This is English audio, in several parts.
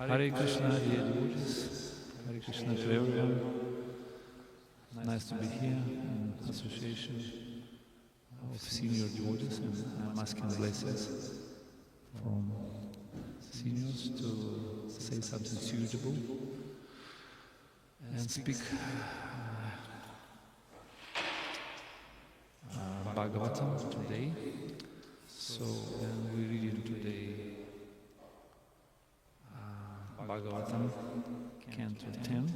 Hare Krishna, dear devotees. Hare Krishna to everyone. Nice to be here in association of senior devotees, and I'm asking blessings from seniors to say something suitable and speak Bhagavatam today. So we're reading today Bhagavatam, Canto 10,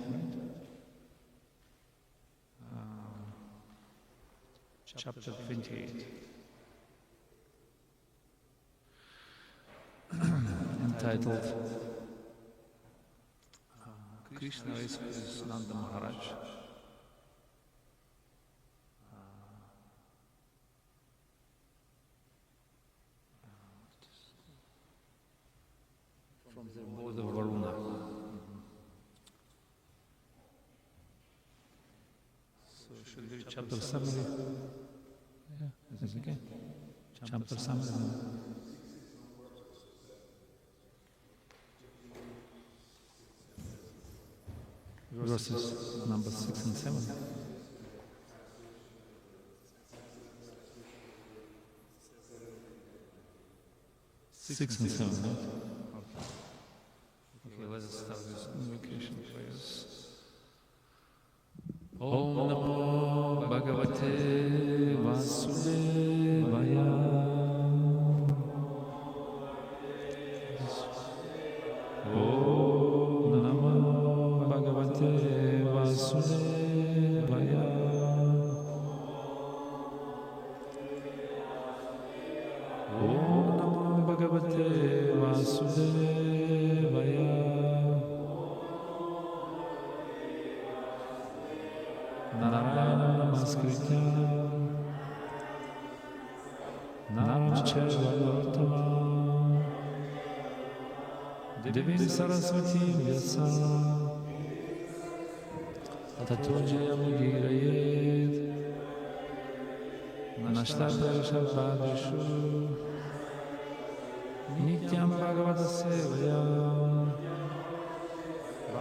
Chapter 28, entitled Krishna rescues Nanda Maharaj. From the abode of Varuna. So should we read chapter summary? Yeah, is it okay? Chapter summary. Verses number 6 and 7. Six and 7, right? Okay, let us start with invocation prayers. Om Namo Bhagavate Vasudevaya. Om Namo Bhagavate Vasudevaya. Om Namo Bhagavate Vasudevaya. Narayana Namaskritya Naram Chaiva Gautama Devim Saraswati Vyasa Tato Jayamugirayet Nashtata Shabhadishu Nityam Bhagavata Sevaya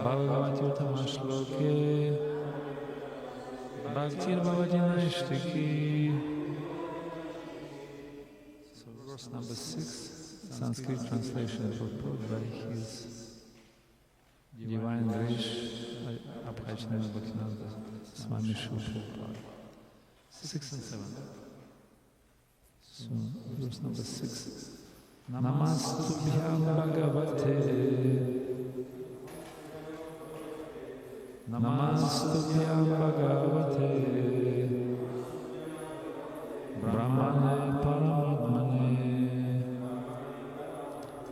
Bhagavati Uttama Shloke Bhaktir Bhavati Nashtaki. So verse number 6, Sanskrit translation purport by His Divine Grace Abhajana Bhaktinanda Swami Srila. 6 and 7. So verse number 6. Namastubhyam Bhagavate Namastubhyam Bhagavate Brahmane Paramatmane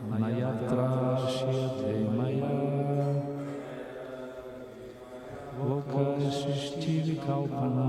Nayatra Shyate Maya Loka Shishti Vikalpana.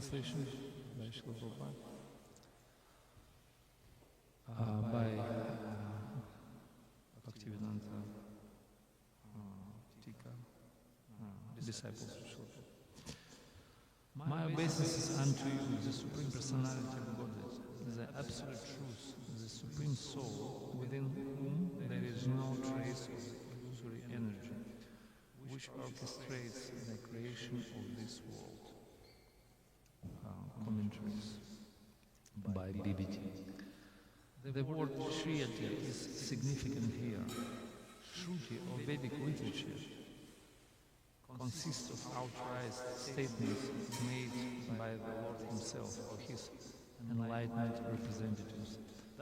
translation by Srila Prabhupada, by Bhaktivedanta Tika, disciples of Srila Prabhupada. My obeisance unto you, the Supreme Personality of Godhead, the Absolute Truth, the Supreme Soul, within whom there is no trace of the illusory energy, which orchestrates the creation of this world. Commentaries by BBT. The word Shriyati is significant here. Shruti or Vedic literature consists of outright statements made by the Lord himself or his enlightened representatives.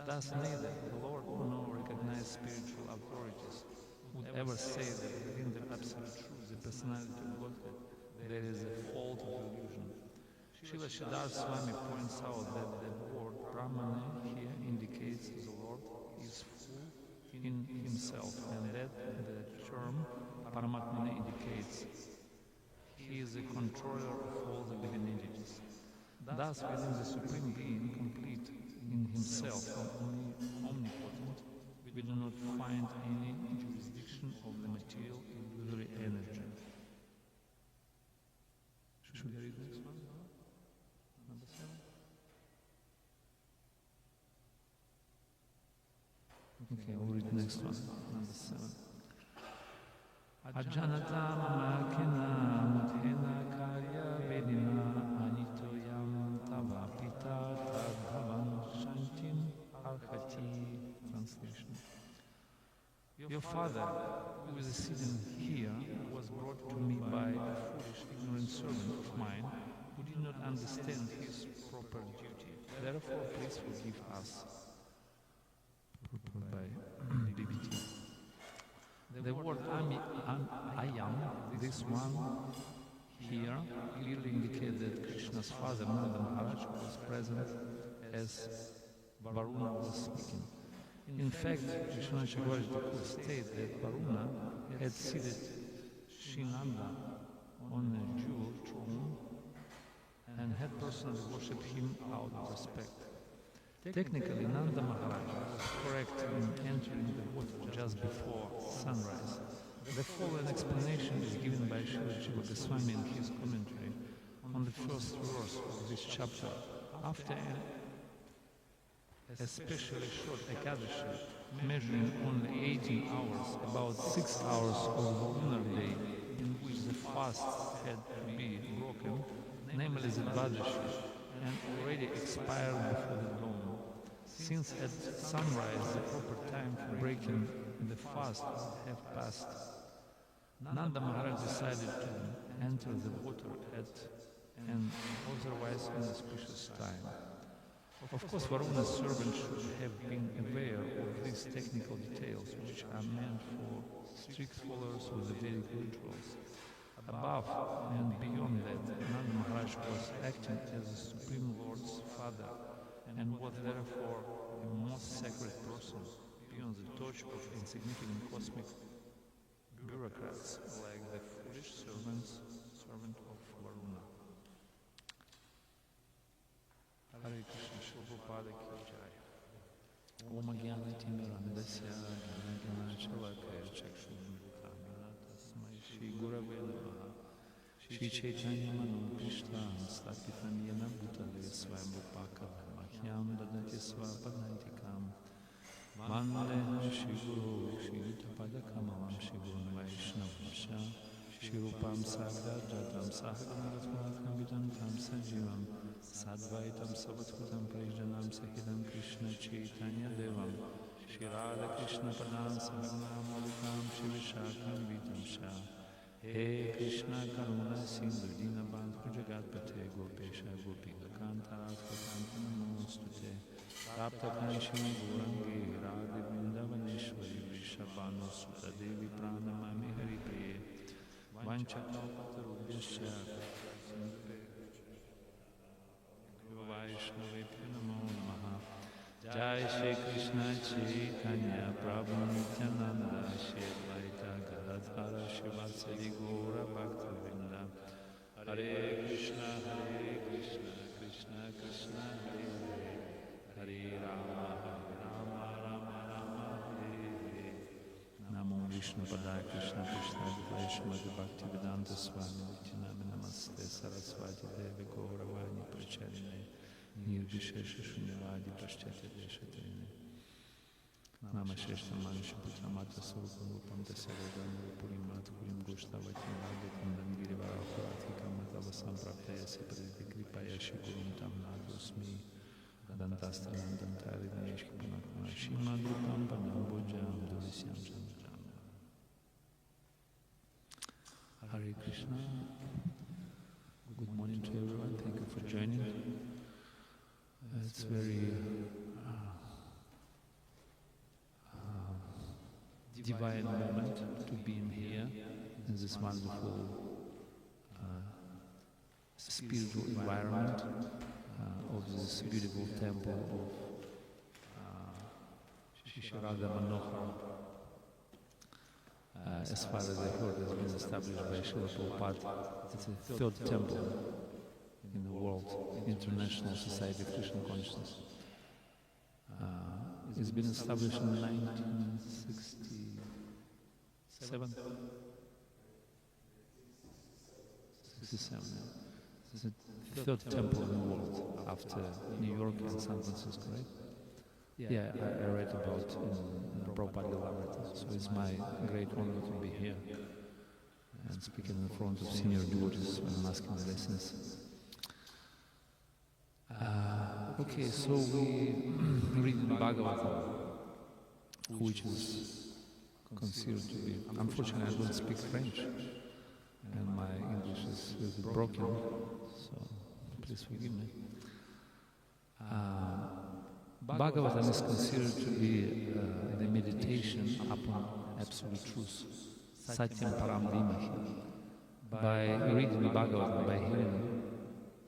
Thus neither the Lord nor recognized spiritual authorities would ever say that within the absolute truth, the personality of Godhead, there is a fault of illusion. Srila Siddhar Swami points out that the word Brahmana here indicates the Lord is full in himself, and that the term Paramatmana indicates he is the controller of all the living entities. Thus, within the Supreme Being, complete in himself and omnipotent, we do not find any jurisdiction of the material illusory energy. Should I read this one? Number 7? Okay, I'll read the next one. Number 7. Ajjanata mamakina mudhena karya vedina anitoyam tava pita tadbhavan shantim arhati. Translation. Your father, who is sitting here, was brought to me by a foolish, ignorant servant of mine who did not understand his proper duty. Therefore, please forgive us. By BBT. The word ayam, this one here, clearly indicates that Krishna's father, Nanda Maharaj, was present as Varuna was speaking. In fact, Krishna Chakravarti Thakur states that Varuna had seated Srinanda on a jewel throne and had personally worshipped him out of respect. Technically, Nanda Maharaj was correct in entering the water just before sunrise. The following explanation is given by Srila Jiva Goswami in his commentary on the first verse of this chapter. After an especially short Ekadashi, measuring only 18 hours, about 6 hours of the lunar day in which the fast had to be broken, namely the Dvadashi, and already expired before the dawn. Since at sunrise the proper time for breaking the fast have passed, Nanda Maharaj decided to enter the water at an otherwise inauspicious time. Of course, Varuna's servant should have been aware of these technical details, which are meant for strict followers of the Vedic rituals. Above and beyond that, Nanda Maharaj was acting as the Supreme Lord's father, and was therefore a most sacred person beyond the touch of insignificant cosmic bureaucrats like the foolish servant of Varuna. Hare Krishna, Srila Prabhupada ki jai. Om Jnana Timirandasya Jnana Chalakaya Chakshurmritamina Tasmai Shri Gurave Namaha Shri Chaitanya Manu Krishna Stapitam Yena Bhutale Swayambhupaka Mahyam Dadati Swapadantikam Vandeham Shri Guru Shri Yutapadakamalam Shri Guru Vaishnavamsha Shri Rupam Sagrajatam Sahaganarathmatam Vidantam Sajivam Sadvaitam Savatkutam Prajdanam Sahidam Krishna Chaitanya Devam Shri Radha Krishna Padam Sahaganam Alikam Shri Vishakam Vitamsha He Krishna Karuna Sindhu Dinabandhu Jagatpate Gopesha Gopika Kanta Radhakanta Namostute Rapta Kanshina Gurangi Radha Vrindavaneshwari Vrishabhanu Sutta Devi Pranamami Hari Priye Vanchakalpatarubhyasya Vaishnavebhyo Namo Namaha Jai Shri Krishna Chaitanya Prabhu Nityananda Shri Advaita Gadadhara Shrivatsari Gaura Bhaktivinoda Hare Krishna, Krishna Krishna, Hare Hare, Hare Rama, Rama Rama, Hare Hare. Namo Vishnu Padaya Krishna Krishna Vaishnava Bhakti Vedanta Swami Nityanami Namaste Saraswati Devi Gauravani Pracharine Nirvishesha Shunyavadi Paschati Deshatrine Namasheshta Manisha Putra Mata Surupam Rupam Tasyavedam Rupurim Matkurim Goshtavatim Vadatam Nangiri Varapuratika Matavasam Praptayasi Praditi Kripaya Shikurum Tam Nagosmi Dantastanam Dantari Neshki Punakma Shima Drupam Panam Bojam Dulisyam Chandram. Hare Krishna. Good morning to everyone. Thank you for joining. It's very divine moment to be in here in this wonderful spiritual environment of this beautiful temple of Shisharada Manohara. As far as I heard, has been established by Srila Prabhupada. It's the third temple in the world, International Society of Krishna Consciousness. It's been established in 1967. 67. It's the third temple in the world after New York and San Francisco, right? Yeah, I read about in Prabhupada Library. So it's my great honor to be here and speaking in front of senior devotees when I'm asking the lessons. Okay, so we read in Bhagavatam, which is considered to be, unfortunately I don't speak French and my English is a little bit broken, so please forgive me. Bhagavatam is considered to be the meditation upon absolute truth, Satyam Param Dhimahi. By reading Bhagavatam, by hearing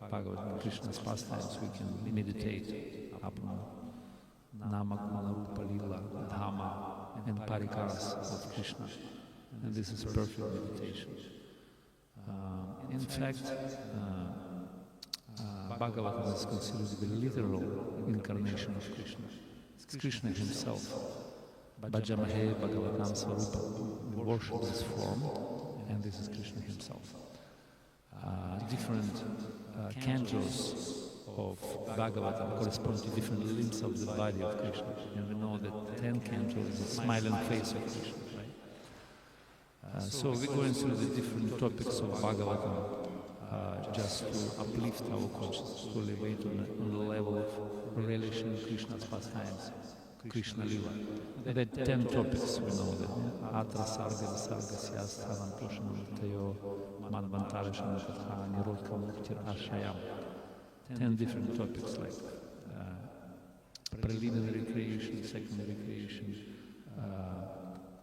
Bhagavatam, Krishna's pastimes, we can meditate upon Nama, Guna, Rupa, Lila, Dhamma, and Parikaras of Krishna. And this is perfect meditation. In fact, Bhagavatam is considered to be the literal incarnation of Krishna. It's Krishna himself. Bhajamahe Bhagavatam Swarupa. We worship this form, and this is Krishna himself. Different cantos of Bhagavatam correspond to different limbs of the body of Krishna. And we know that 10 cantos is the smiling face of Krishna, right? So we're going through the different topics of Bhagavatam just to uplift our consciousness, to elevate on the level of relation with Krishna's pastimes, Krishna lila. There are 10 topics, we know that. Atra sarga visarga syasthanam pushanam tayo manvantarasham katha nirodka muktir ashayam. 10 different topics like preliminary creation, secondary creation,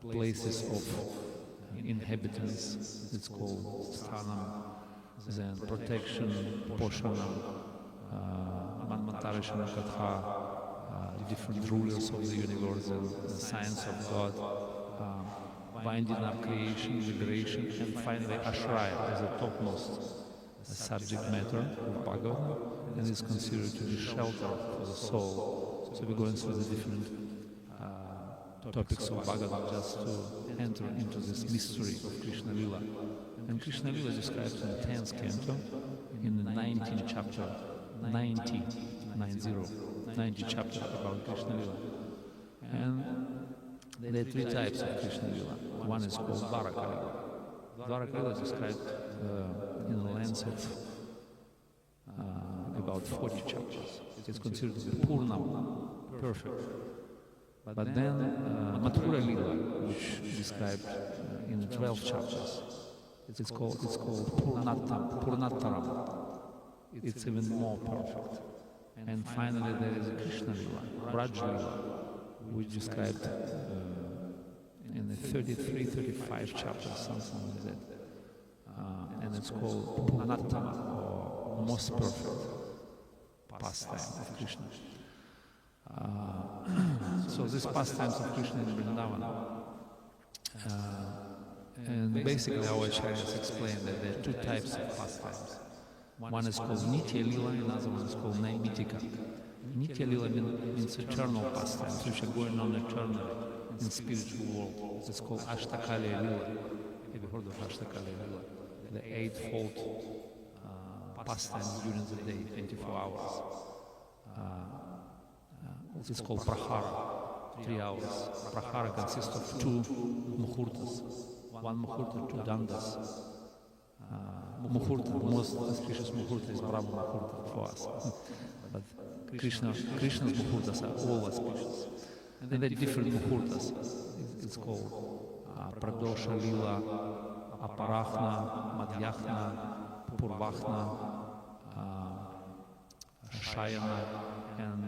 places of inhabitants, it's called sthanam, then protection, poshanam, manvantarasham katha, the different rulers of the universe and the science of God, winding up creation, liberation, and finally Ashraya as the topmost subject matter of Bhagavatam, and is considered to be shelter for the soul. So we're going through the different topics of Bhagavatam just to enter into this mystery of Krishna lila. And Krishna lila is described in the 10th canto, in the 19th chapter, 90 chapter about Krishna lila. And there are 3 types of Krishna lila. One is called Dvaraka lila. Dvaraka lila is described in the length of about 40 chapters. It is considered to be Purnam, perfect. But then Mathura lila, which is described in the 12 chapters, it's called Purnattaram. It's even more perfect. And finally there is Krishna lila, Raj lila, which is described in the 33-35 chapters, something like that. And it's called Purnattama, or most perfect pastime of Krishna. So these pastimes of Krishna in Vrindavan And basically our acharyas explain that there are two types of pastimes. One is called Nitya Lila, another one is called Naimitika. Nitya Lila means eternal pastimes, which are going on eternally in spiritual world. It's called Ashtakaliya Lila. Have you heard of Ashtakaliya Lila? The eightfold pastimes during the day, 24 hours. It's called Prahara, 3 hours. Prahara consists of 2 muhurtas. One muhurta, 2 dandas. Muhurta, the most auspicious muhurta is Brahma muhurta for us. But Krishna's muhurtas are all auspicious. And then there are different muhurtas. It's called Pradosha Lila, Aparahna, Madhyahna, Purvahna, Shayana, and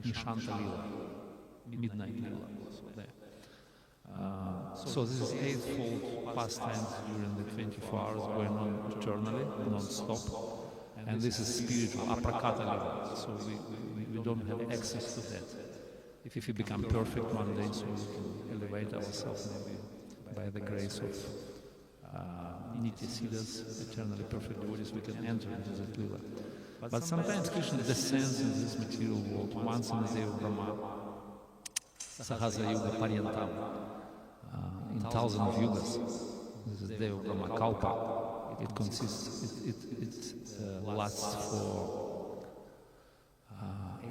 Nishanta Lila, Midnight Lila. So this is eightfold pastimes during the 24 hours going on eternally, non-stop. And this is spiritual, aprakata Lila. So we don't have access to that. If we become perfect one day, so we can elevate ourselves maybe by the grace of Nitya Siddhas, eternally perfect devotees, we can enter into that Lila. But sometimes Krishna descends in this material world, once in the day of Brahma, Sahasa Yuga Paryantam, in thousands of yugas. This is the day of Brahma Kalpa. It consists, it lasts for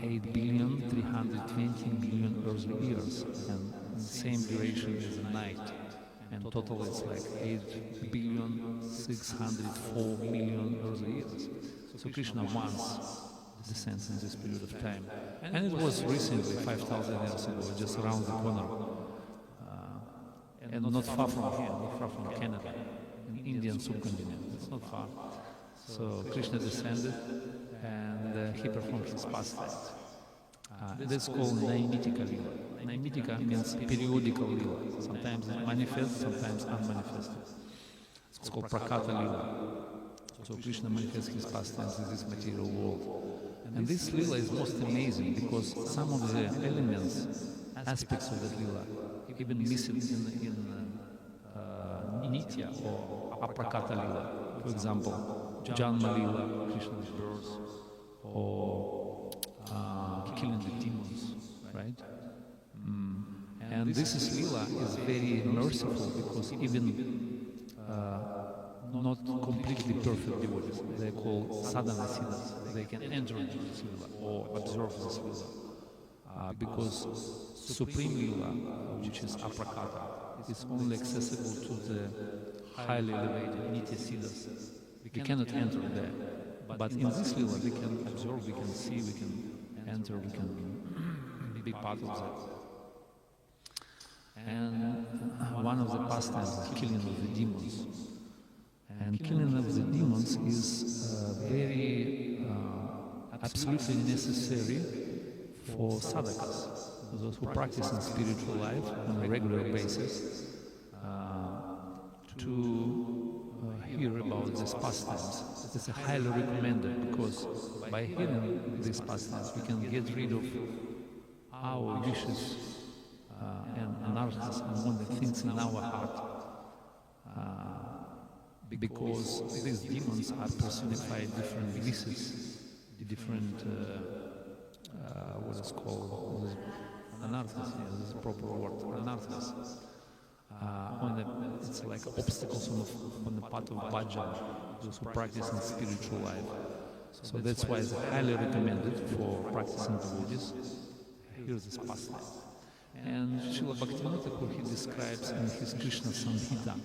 8,320,000,000 earthly years, and the same duration as the night. And total it's like 8,604,000,000 earthly years. So Krishna once descends in this period of time. And it was recently, 5,000 years ago, just around the corner. And not far from here, not far from Canada, in the Indian subcontinent. It's not far. So Krishna descended and he performed his pastimes. This is called Naimitika Lila. Naimitika means periodical Lila. Sometimes manifest, sometimes unmanifested. It's called Prakata Lila. So Krishna manifests his pastimes in this material world. And this Lila is most amazing because some of the elements, aspects of that Lila, even missing in Nitya or Aprakata Lila. For example, Janma Lila, Krishna's birth, or killing the demons, right? And this is Lila is very merciful because even not completely perfect devotees, they're called sadhana siddhas, they can enter into this Lila or observe this Lila. Because Supreme Lila, which is Aprakata, is only accessible to the highly elevated Nitya Siddhas. We cannot enter there. But in this Lila, we can observe, we can see, we can enter, we can be part of that. And one of the pastimes is killing of the demons. And killing of the demons is very absolutely necessary for sadhakas, those who practice in spiritual life on a regular basis, to hear about these pastimes. It's highly recommended because by hearing these pastimes we can get rid of our wishes and anarthas and all the things in our heart, because these demons are personified different vices, different what is called anarthas. Yeah, this is a proper word, anarthas. It's like obstacles on the path of bhajan, those who practice in spiritual life. So that's why it's highly recommended for practicing devotees. Here's this pastime. And Srila Bhaktivinoda Thakur, he describes in his Krishna Samhita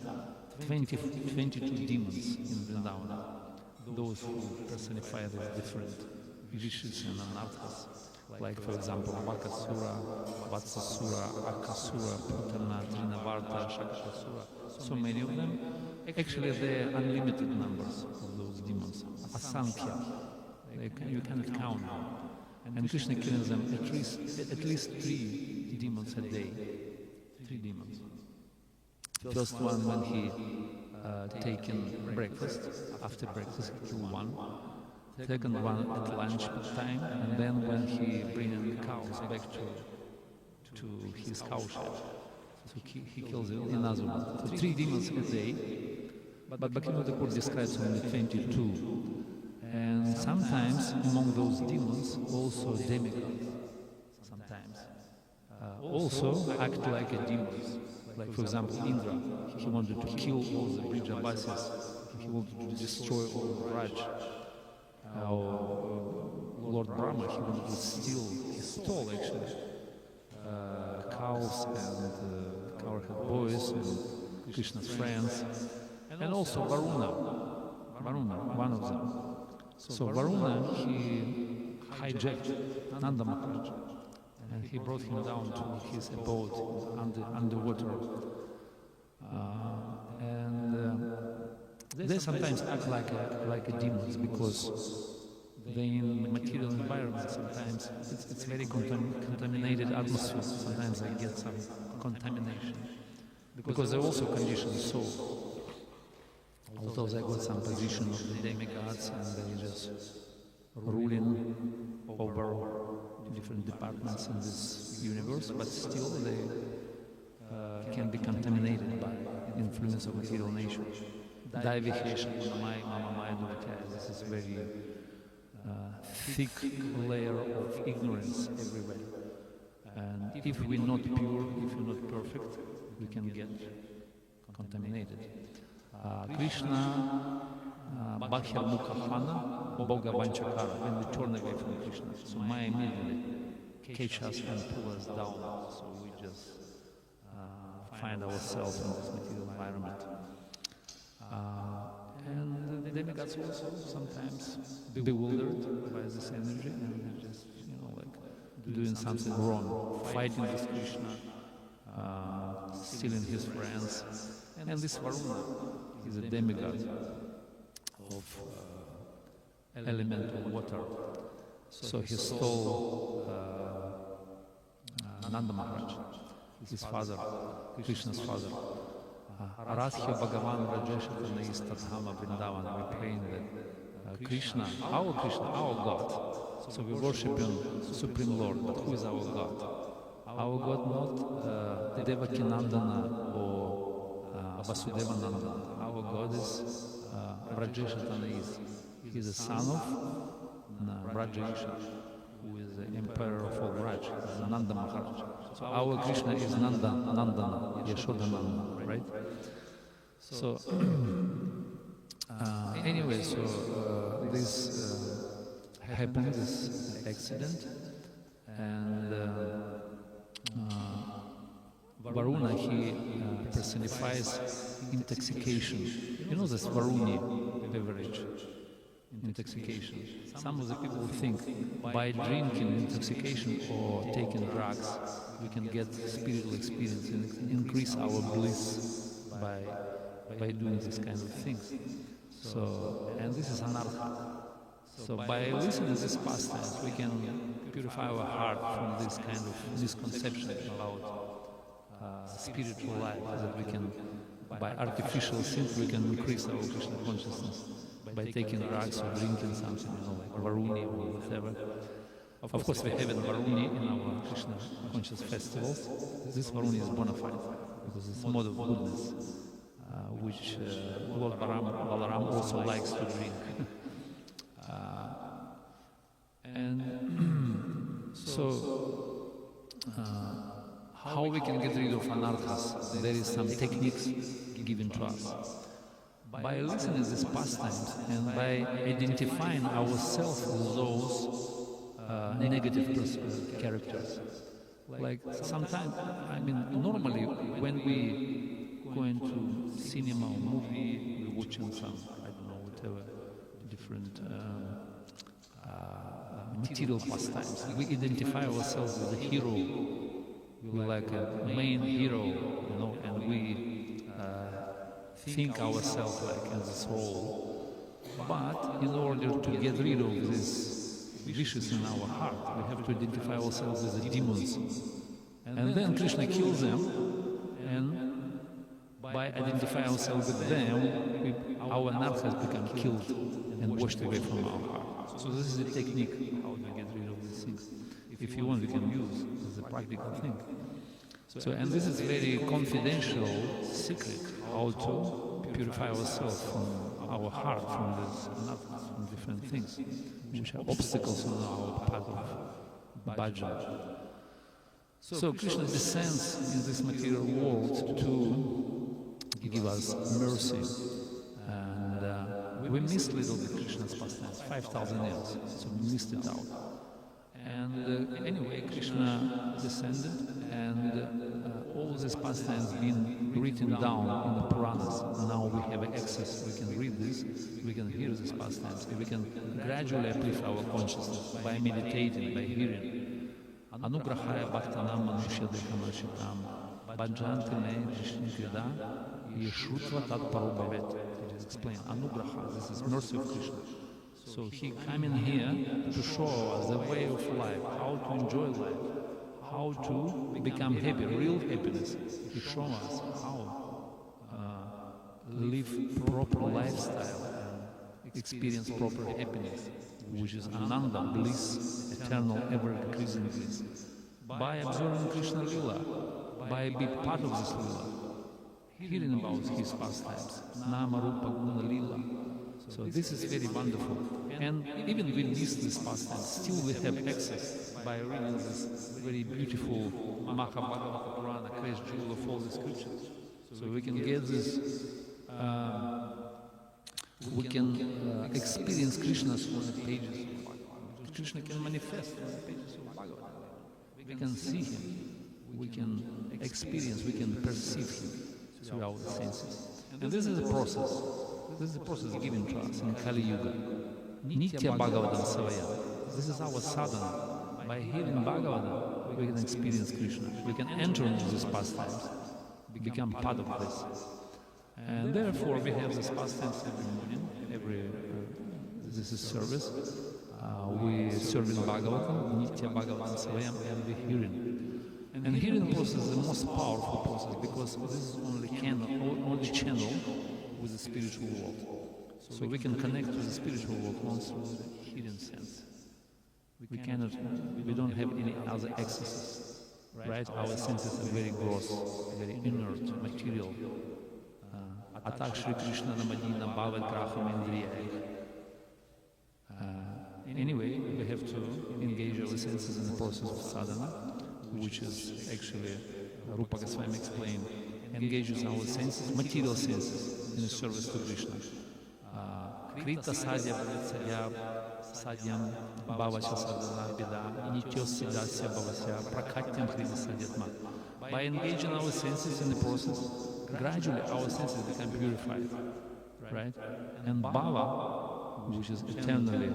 22 demons in Vrindavan, those who personify the different vishis and anarthas. Like, for example, Vakasura, Vatsasura, Akasura, Putana, Trinavarta, Shakasura, so many of them. Actually, there are unlimited numbers of those demons, asankhya. You cannot count them. And Krishna kills them at least 3 demons a day. 3 demons. First one when he taken breakfast, after breakfast he killed one. Second one at lunch time, and then when he bringing the cows back to his cow shed. So he kills another one. So 3 demons a day, but Bhaktivinoda describes only 22. And sometimes among those demons also demigods. Sometimes also act like a demons. Like for example Indra, he wanted to kill all the Brijabasis, he wanted to destroy all the Raj. Lord Brahma, he wanted to steal, he stole actually cows and cowherd boys and Krishna's friends, and also Varuna, one of them. So Varuna, he hijacked Nanda Maharaj and he brought him down to his abode underwater. They sometimes act like a demons because they in material environment sometimes it's very contaminated atmosphere. Sometimes they get some contamination because they're also conditioned soul. Although they got some position of the demigods and they just ruling over different departments in this universe, but still they can be contaminated by influence of material nature. Daivication, this is very thick layer of ignorance everywhere. And if we're not pure, if we're not perfect, we can get contaminated. Krishna, Bhakya Mukhafana, Boga Vanchakara, when we turn away from Krishna. So Maya immediately catch us and pull us down. So we just find ourselves in this material environment. And the demigods also sometimes bewildered by this energy and they're just, like doing something wrong, fighting with Krishna, stealing his friends. And this Varuna is a demigod of elemental water. So he stole Nanda Maharaj, his father, Krishna's father. Radha Bhagavan Rajesha Tadhama Vrindavan. We're praying that Krishna, our God. So we worship Him, Supreme Lord. But who is our God? Our God not Devaki Nandana or Vasudeva Nandana. Our God is Rajesha Tanais. He is the son of Rajesha, who is the emperor of all Raj, is Nanda Maharaj. So our Krishna is Nandana, Yashodananda, right? So anyway, so this happened, this accident, and Varuna, he personifies intoxication. You know this Varuni beverage, intoxication. Some of the people think by drinking intoxication or taking drugs, we can get spiritual experience and increase our bliss by doing this kind of things. So, and this is anartha. So by listening to these pastimes, we can purify our heart from this kind of misconception about spiritual life, that we can, by artificial things, we can increase our Krishna consciousness by taking drugs or drinking something, like Varuni or whatever. Of course, we have Varuni in our Krishna conscious festivals. This Varuni is bona fide because it's a mode of goodness, which Lord Balaram also likes to drink. And so, how we can get rid of anarthas? There is some techniques given to us. By listening to these pastimes and by identifying ourselves with those negative characters. Like sometimes, normally when we go into cinema or movie, we're watching some, whatever, different material pastimes. We identify ourselves with a hero. We're like a main hero, and we think ourselves like in this role. But in order to get rid of these wishes in our heart, we have to identify ourselves as the demons. And then Krishna kills them, and by identifying ourselves with them, our anarthas become killed and washed away from our heart. So this is a technique how to get rid of these things. If you want, we can use as a practical thing. So, and this is very confidential secret, how to purify ourselves from our heart, from this, from different things, which are obstacles on our path of bhajan. So Krishna descends in this material world to give us mercy. And we missed a little bit Krishna's pastimes, 5,000 years, so we missed it out. And anyway, Krishna descended, and all these pastimes been written down in the Puranas. Now we have access, we can read this, we can hear these pastimes, and we can gradually uplift our consciousness by meditating, by hearing. Anugrahaya bhaktanam manushya-dekam ashitam bhajanti me jishnikrida yeshrutva tat parubhavet. It is explained. Anugraha, this is mercy of Krishna. So he coming here to show us the way of life, how to enjoy life, how to become happy, real happiness. He shows us how live proper lifestyle and experience proper happiness, which is ananda, bliss, eternal, ever-increasing bliss. By observing Krishna lila, by being part of this lila, hearing about his pastimes, nama, rupa, guna, lila. So this is very wonderful. And even we miss this pastime, still we have access by reading this very beautiful Mahabharata Purana, crash jewel of all the scriptures. So we can get this, we can experience Krishna on the pages of Bhagavad. Krishna can manifest on the pages of Bhagavad. We can see him, we can experience, we can perceive him through our senses. And this is a process. This is a process given to us in Kali Yuga. Nitya Bhagavatam Savaya. This is our sadhana. By hearing Bhagavatam, we can experience Krishna. We can enter into these pastimes, become part of this. And therefore, we have these pastimes every morning. This is service. We serve in Bhagavatam, Nitya Bhagavatam Savayam, and we hearing. And hearing process is the most powerful process because this is only channel with the spiritual world. So we can connect with the spiritual world only through the hearing sense. We don't have any other accesses, right? Our senses are very gross, very inert, material. Atak Shri Krishna Namadina Bhavat Graham Indriyai. Anyway, we have to engage our senses in the process of sadhana, which is actually, Rupa Goswami explained, engages our senses, material senses, in the service to Krishna. Krita sadhya bhavitsadya sadhyam bhavasya sadhana bida nityosya dasya bhavasya prakhatyam krita sadhyatma. By engaging our senses in the process, gradually our senses become purified, right? And bhava, which is eternally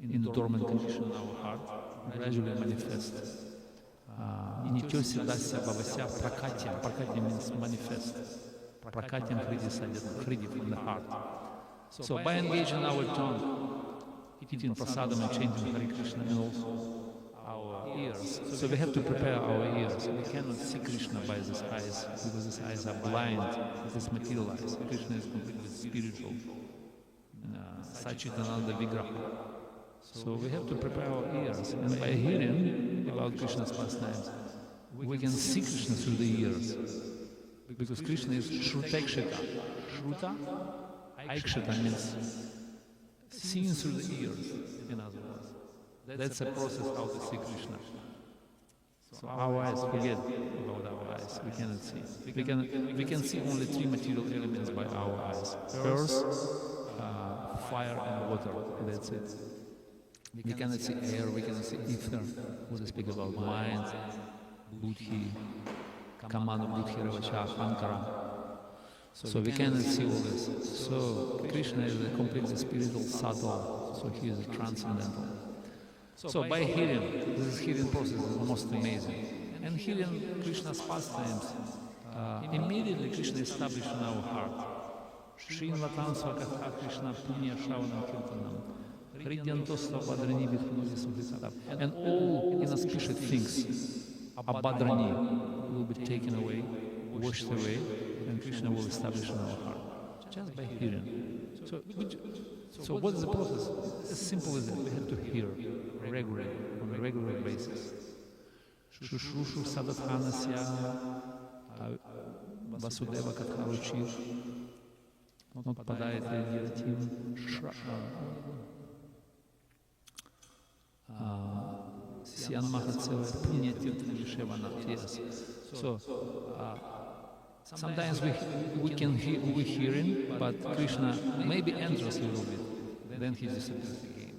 in the dormant condition in our heart, gradually manifests. Nityosya dasya bhavasya prakhatyam. Prakhatyam means manifest. Prakhatyam kriti sadhyatma, kriti from the heart. So by engaging our tongue, eating prasadam and chanting Hare Krishna, and also our ears. So we have to prepare our ears. We cannot see Krishna by these eyes, because these eyes are blind, this material eyes. Krishna is completely spiritual, Sachitananda Vigraha. So we have to prepare our ears. And by hearing about Krishna's pastimes, we can see Krishna through the ears. Because Krishna is Shrutakshita. Shruta, Aikshita means seeing through the ears, in other words. That's a process how to see Krishna. So our eyes, forget about our eyes, we cannot see. We can see only three material elements by our eyes. Earth, fire and water, that's it. We cannot see air, we cannot see ether. We speak about mind, buddhi, kamana buddhi, ravacha, ahankara. So we cannot see all this. So Krishna is a completely spiritual, subtle, so he is transcendental. So by hearing, this hearing process is the most amazing. And hearing Krishna's pastimes, immediately Krishna established in our heart. Shrin Latam Svakatha Krishna Punya Shravanam Kirtanam. And all inauspicious things, abhadrani, will be taken away, washed away, and Krishna will establish in our heart, just by hearing. So what is the process? As simple as that. We have to hear regularly, on a regular basis. Shushushu Sadathanasya Vasudeva Katharuchir. Он попадает в один Сьян Махацева Пуньятиртха Вишевана. Yes. So sometimes we hear him, but Krishna maybe enters a little bit, then he disappears again.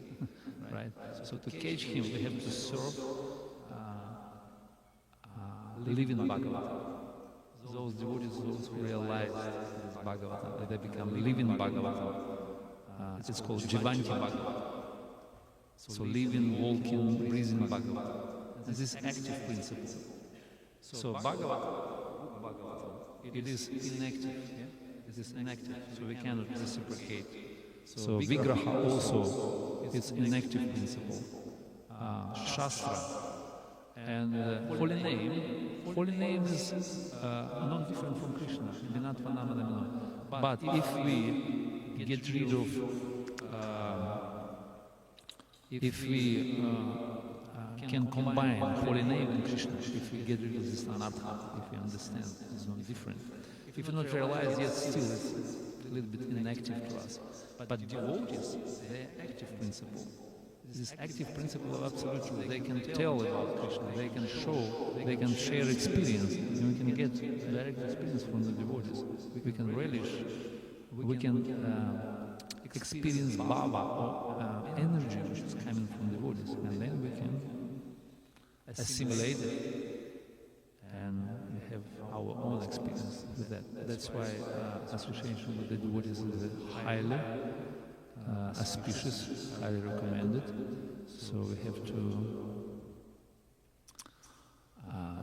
Right? So to catch him, we have to serve living Bhagavatam. Those devotees, those who realize this Bhagavatam, they become living Bhagavatam. It's called Jivanti Bhagavatam. So living, walking, breathing Bhagavatam. This is active principle. So Bhagavatam, it is inactive. It is inactive, so we cannot reciprocate. So Vigraha also, it's inactive principle. Shastra and holy name is not different from Krishna. But if we get rid of, if we can combine holy name and Krishna, if we get rid of this anartha, if we understand it's not different. If we not realize yet, still it's a little bit inactive to us. But devotees, they're active principle. This active principle of absolute truth. They can tell about Krishna, they can show, they can share experience, and we can get direct experience from the devotees. We can relish, we can experience bhava or energy which is coming from devotees, and then we can assimilate it, and we have our own experience with that. That's why association with the devotees is highly auspicious, highly recommended. So we have to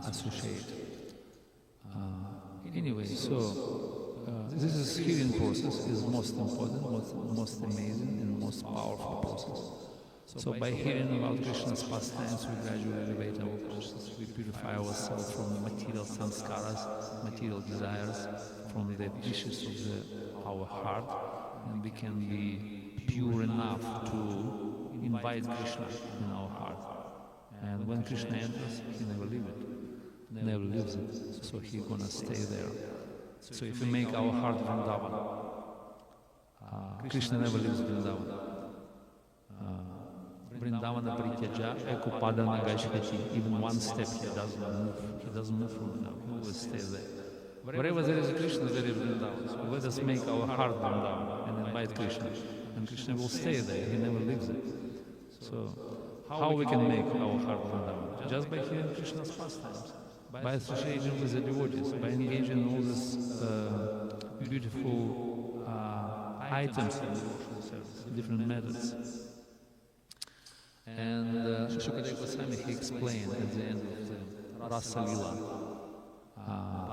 associate. Anyway, so this is hearing process is most important, most amazing, and most powerful process. So by hearing about Krishna's pastimes, we gradually elevate our consciousness, we purify ourselves from material samskaras, material desires, from the wishes of our heart, and we can be pure enough to invite Krishna in our heart. And when Krishna enters, he never leaves it, never leaves it, so he's gonna stay there. So if we make our heart Vrindavan, Krishna never leaves Vrindavan. Vrindavana Prityaja Ekupadana Gachhati. Even one step he doesn't move from Vrindavan, he always stays there. Wherever there is a Krishna, there is Vrindavan. So let us make our heart Vrindavan and invite Krishna. And Krishna will stay there, he never leaves it. So how we can make our heart Vrindavan? Just by hearing Krishna's pastimes, by associating with the devotees, by engaging in all these beautiful items in devotional service, different methods. And Shukadeva Goswami, he explained at the end of the Rasa Lila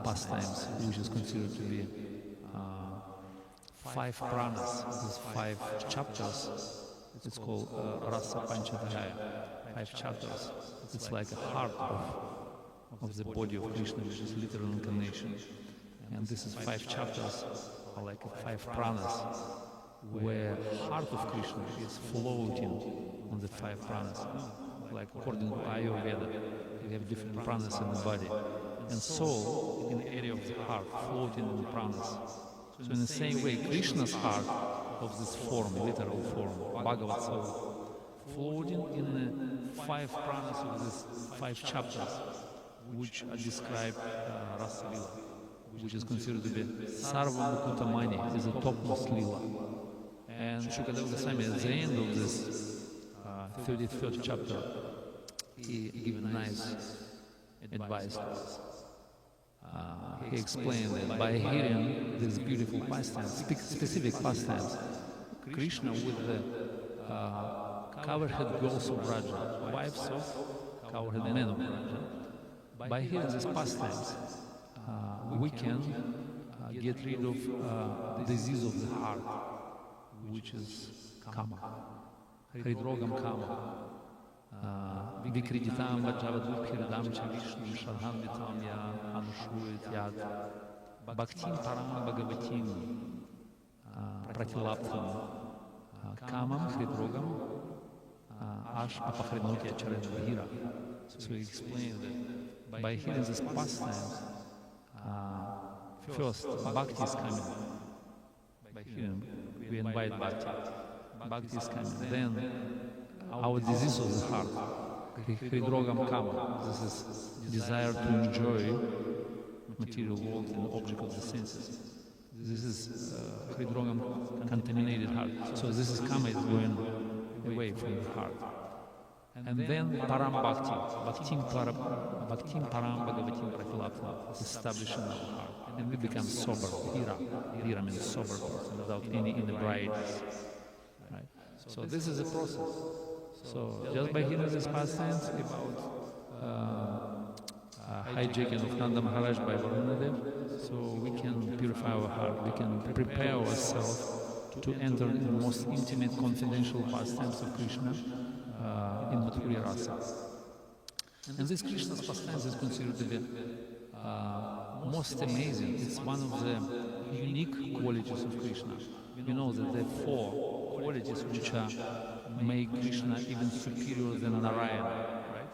pastimes, which is considered to be 5 pranas, these 5 chapters. It's called Rasa Panchadhyaya, 5 chapters. It's like a heart of the body of Krishna, which is literal incarnation. And this is 5 chapters, are like 5 pranas, where heart of Krishna is floating on the 5 pranas. Like according to Ayurveda, we have different pranas in the body. And soul in the area of the heart, floating in the pranas. So in the same way, Krishna's heart of this form, literal form, Bhagavad soul, floating in the 5 pranas of these 5 chapters, which are described Rasa Lila, which is considered to be Sarva Mukutamani, is the topmost Lila. And Shukadeva Goswami, at the end of this 33rd chapter, he gave a nice advice to us. He explained that by hearing these beautiful pastimes, specific pastimes, Krishna with the coverhead girls of Braja, wives of coverhead men of Braja, by hearing these pastimes, we can get rid of the disease of the heart, which is kama, hridrogam kama. Vikriditam Vajavadvibhiridam Chavishnu Shadham Vitam Ya Anushuyat Yad Bhaktim Param Bhagavatim Pratilaptam Kamam Hridrogam Ash Apahrinotya Charanabhira. So he explained that by hearing these pastimes, first, bhakti is coming. By hearing, we invite bhakti. Bhakti is coming. Then, our disease of the heart, hridrogam kama, this is desire to enjoy material world and object of the senses. This is hridrogam contaminated heart. So this is kama is going away from the heart. And then param bhakti, bhaktim param bhagavatim prafilaptam, establishing our heart. And we become sober, hira means sober person, without any inebriety. Right? So this is a process. So just by hearing these pastimes about hijacking of Nanda Maharaj by Varunadev, so we can purify our heart, we can prepare ourselves to enter in the most intimate, confidential pastimes of Krishna in Madhurya Rasa. And this Krishna's pastimes is considered to be most amazing. It's one of the unique qualities of Krishna. You know that there are 4 qualities which make Krishna even superior than Narayana, right?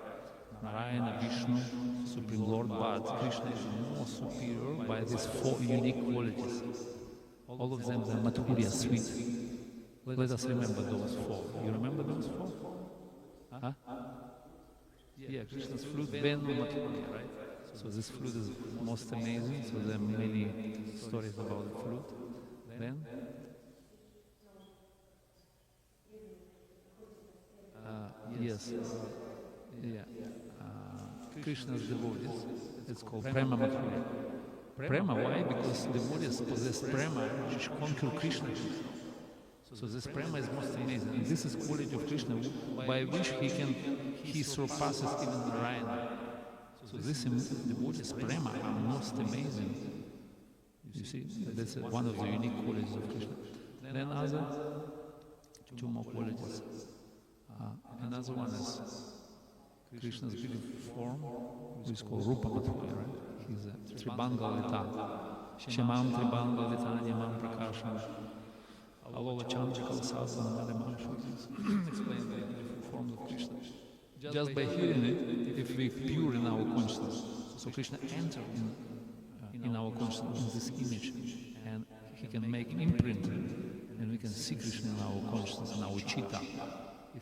Narayana, Vishnu, Supreme Lord, but Krishna is more superior by these 4 unique qualities. All of them are Madhurya, sweet. Let us remember those 4. You remember those 4? Huh? Yeah, Krishna's flute, Venu, Madhurya, right? So this flute is most amazing, so there are many stories about the flute. Then? Yes. Krishna's devotees, it's called Prema Madhurya. Prema, why? Because devotees possess Prema which conquer Krishna. So this Prema is most amazing. And this is quality of Krishna by which he surpasses even Narayana. So this devotees Prema are most amazing. You see, that's one of the unique qualities of Krishna. Then other 2 more qualities. Another one is Krishna's beautiful form, which is called Rupa Madhurya, right? He's a Tribanga Lita. Shemam Tribanga Lita Nyamam Prakasham. Alola Chandrika Sasana Madhamash. Explain the beautiful form of Krishna. Just by hearing it, if we pure in our consciousness, so Krishna enters in our consciousness, in this image, and he can make imprint, and we can see Krishna in our consciousness, in our chitta.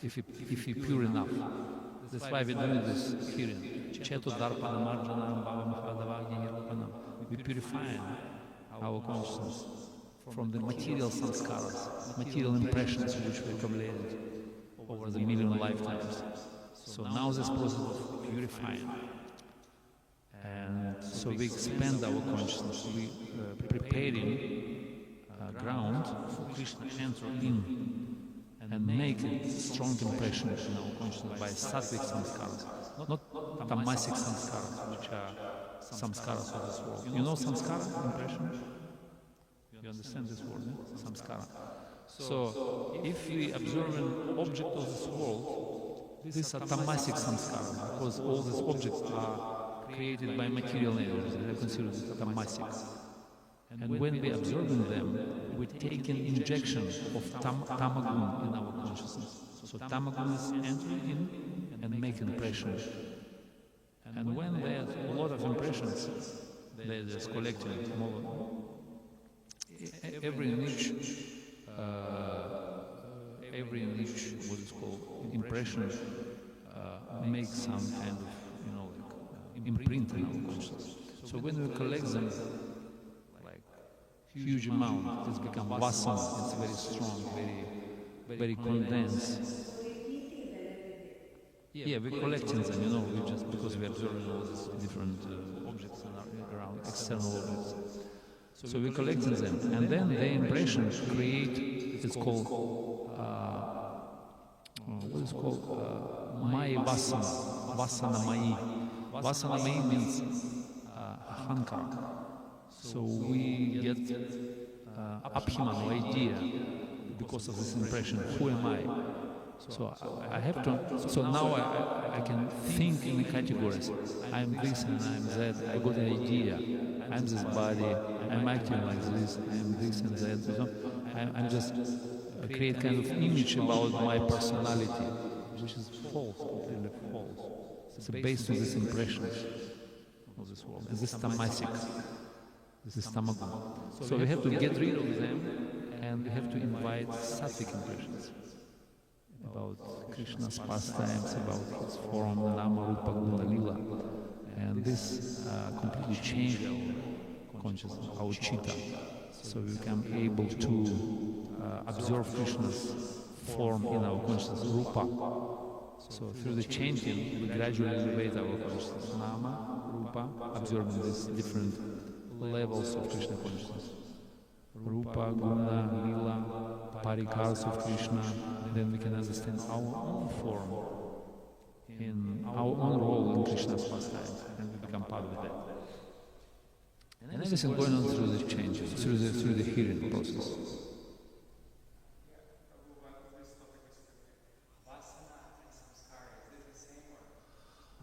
If we pure enough. That's why we're doing this hearing. We purify our consciousness from the material samskaras, material impressions which we accumulated over the million lifetimes. So now this process of purifying. And so we expand our consciousness, we preparing ground for Krishna to enter in and make a strong impression in our consciousness by sattvic samskaras, not tamasic samskaras, which are samskaras of this world. You know samskara, impression? You understand this word, eh? Samskara. So, if we observe an object of this world, these are tamasic samskaras, because all these objects are created by material energies. They are considered tamasic. And when we are observing them, we take an injection of tamagun in our consciousness. So tamagun is entering in and make impression. And when there's a lot of impressions, they're just collecting more. Every niche, what is called impression, makes some kind of, imprint in our consciousness. So when we collect them, huge amount, it's become vasana, it's very strong, very condensed. Yeah, we're collecting them, we just, because we're observing all these different objects around, external objects. So we're collecting them, and then the impression create, it's called, what is called, Maya Vasana, Vasana Mayi. Vasana Mayi means Hankara. So we get abhiman, or idea, because of this impression, who am I? So I have to, so now I can think in the categories. I'm this and I'm that, I got an idea. I'm this body, I'm acting like this, I'm this and that. So I'm just create kind of image about my personality, which is false, completely false. It's based on these impressions. of this world. And this is tamasic, this is tamagun. So we have to get rid of them, and we have to invite sattvic impressions about Krishna's pastimes, about his form, nama, rupa, guna, lila. And this completely changed our consciousness, our chitta. So we become able to observe Krishna's form in our consciousness, rupa. So through the chanting, we gradually elevate our consciousness, nama, rupa, observing these different levels of Krishna consciousness. Rupa, guna, lila, parikars of Krishna, then we can understand our own form, in our own role in Krishna's pastimes, and we become part of that. And everything going on through the changes, through the hearing process.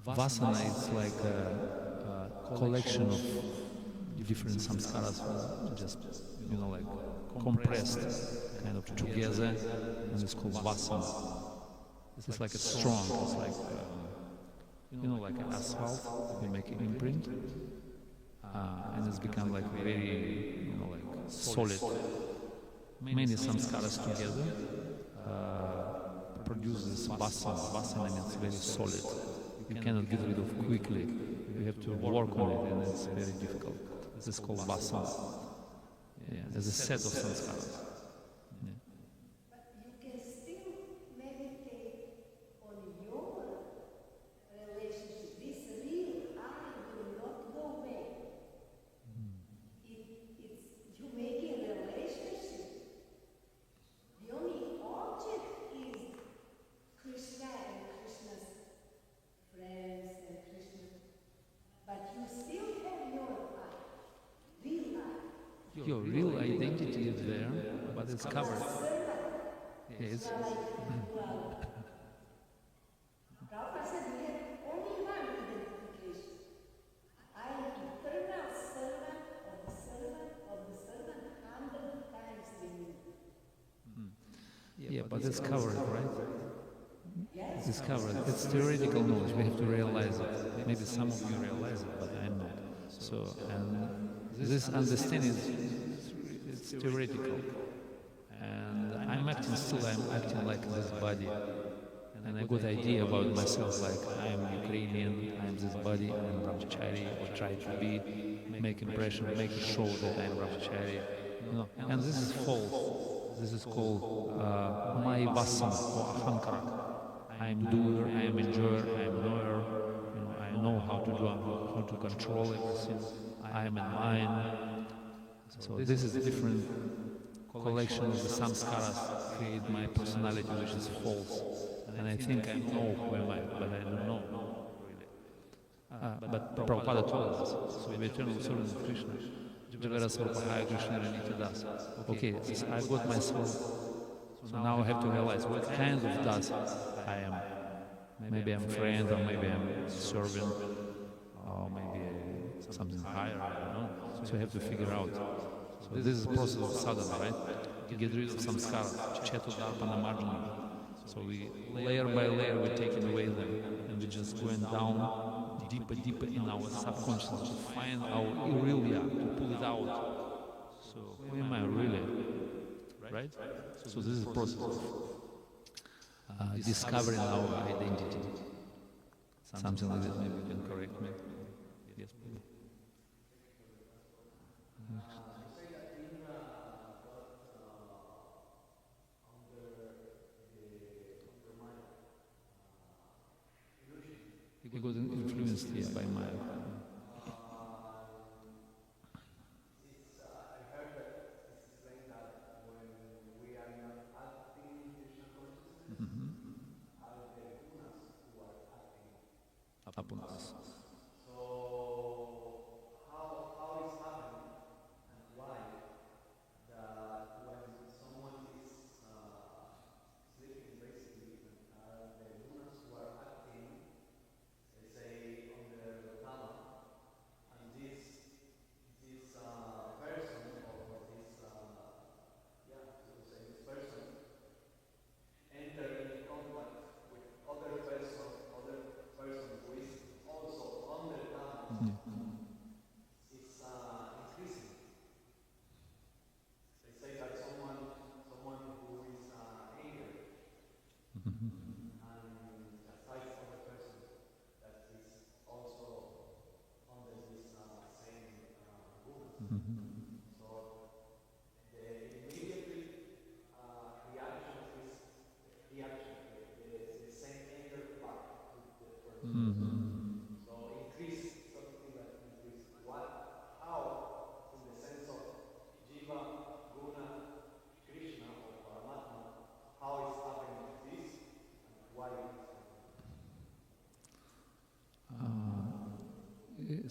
Vasana is like a collection of different samskaras, just like compressed, kind of together, and it's called vasana. It's like a strong, it's like like an asphalt. You make an imprint, and it's become like very, like solid. Many samskaras together produce this vasana. Vasana means very solid. You cannot get rid of quickly. You have to work on it, and it's very difficult. This is called vasana. Yeah, there's a set of samskaras. Yeah. But you can still meditate on your relationship. This real I will not go away. It's you making a relationship. The only object is Krishna and Krishna's friends and Krishna. But you still have your I, real I. Your real identity is there, but it's covered. Yes. Prabhupada said we have only one identification. I am eternal servant of the servant of the servant 100 times removed. Yeah, but it's covered, right? Yes. It's covered. It's theoretical knowledge. We have to realize it. Maybe some of you realize it, but I'm not. So, and this understanding is theoretical. And I'm acting like this body. And I got idea about myself, like I am Ukrainian, I am this body, I am brahmachari, or try to be, make impression, make a show that I am brahmachari. And this is false. This is called my vasana or ahankara. I am doer, I am enjoyer, I am knower. I know how to do, how to control everything. I am in mind. So this is a different collection of the samskaras create my personality, which is false. And I think I know who am I, but I don't know really. But Prabhupada told us, so the eternal servant of Krishna. Okay, so I got myself. So now I have to realize what kind of das I am. Maybe I'm friend, or maybe I'm servant, or maybe something higher, I don't know. So you have to figure out. So this is the process of sadhana, right? To get rid of samskara, chetu darpana marjana. So we, layer by layer, we're taking away them, and we're just going down deeper, deeper in our subconscious to find our irrelia, to pull it out. So who am I really? Right? So this is the process of discovering our identity. Something like that, maybe you can correct me. Yes, please. He got influenced here by my... upon us.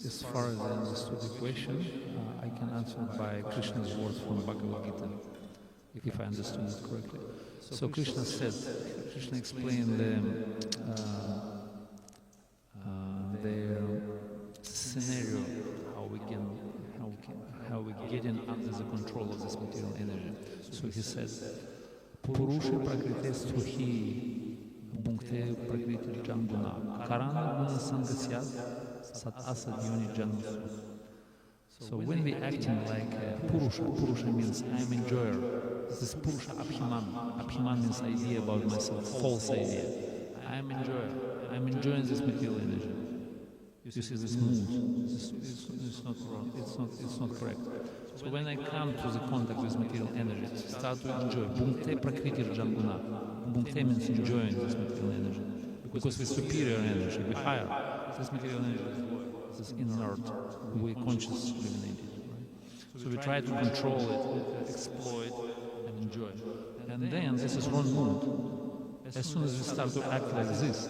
as far as I understood the question, I can answer by Krishna's words from Bhagavad Gita, if I understood it correctly. So Krishna said, Krishna explained the scenario how we get in under the control of this material energy. So he said, Purusha prakrite sthuhi bhunkte prakriti janguna karana guna sangasyad sat asad yoni janmasu. So when we acting like Purusha means I am enjoyer. This is Purusha Abhiman. Abhiman means idea about myself, false idea. I am enjoyer. I am enjoying this material energy. You see this mood. It's not wrong. It's not correct. So when I come to the contact with material energy, start to enjoy. Bhunkte prakriti janguna. Bhunkte means enjoying this material energy. Because with superior energy, we higher. This material energy is void. This is inert. We conscious eliminate it. Right? So we try to control it, exploit, and enjoy. And then this is wrong mood. As soon as we start to act like this,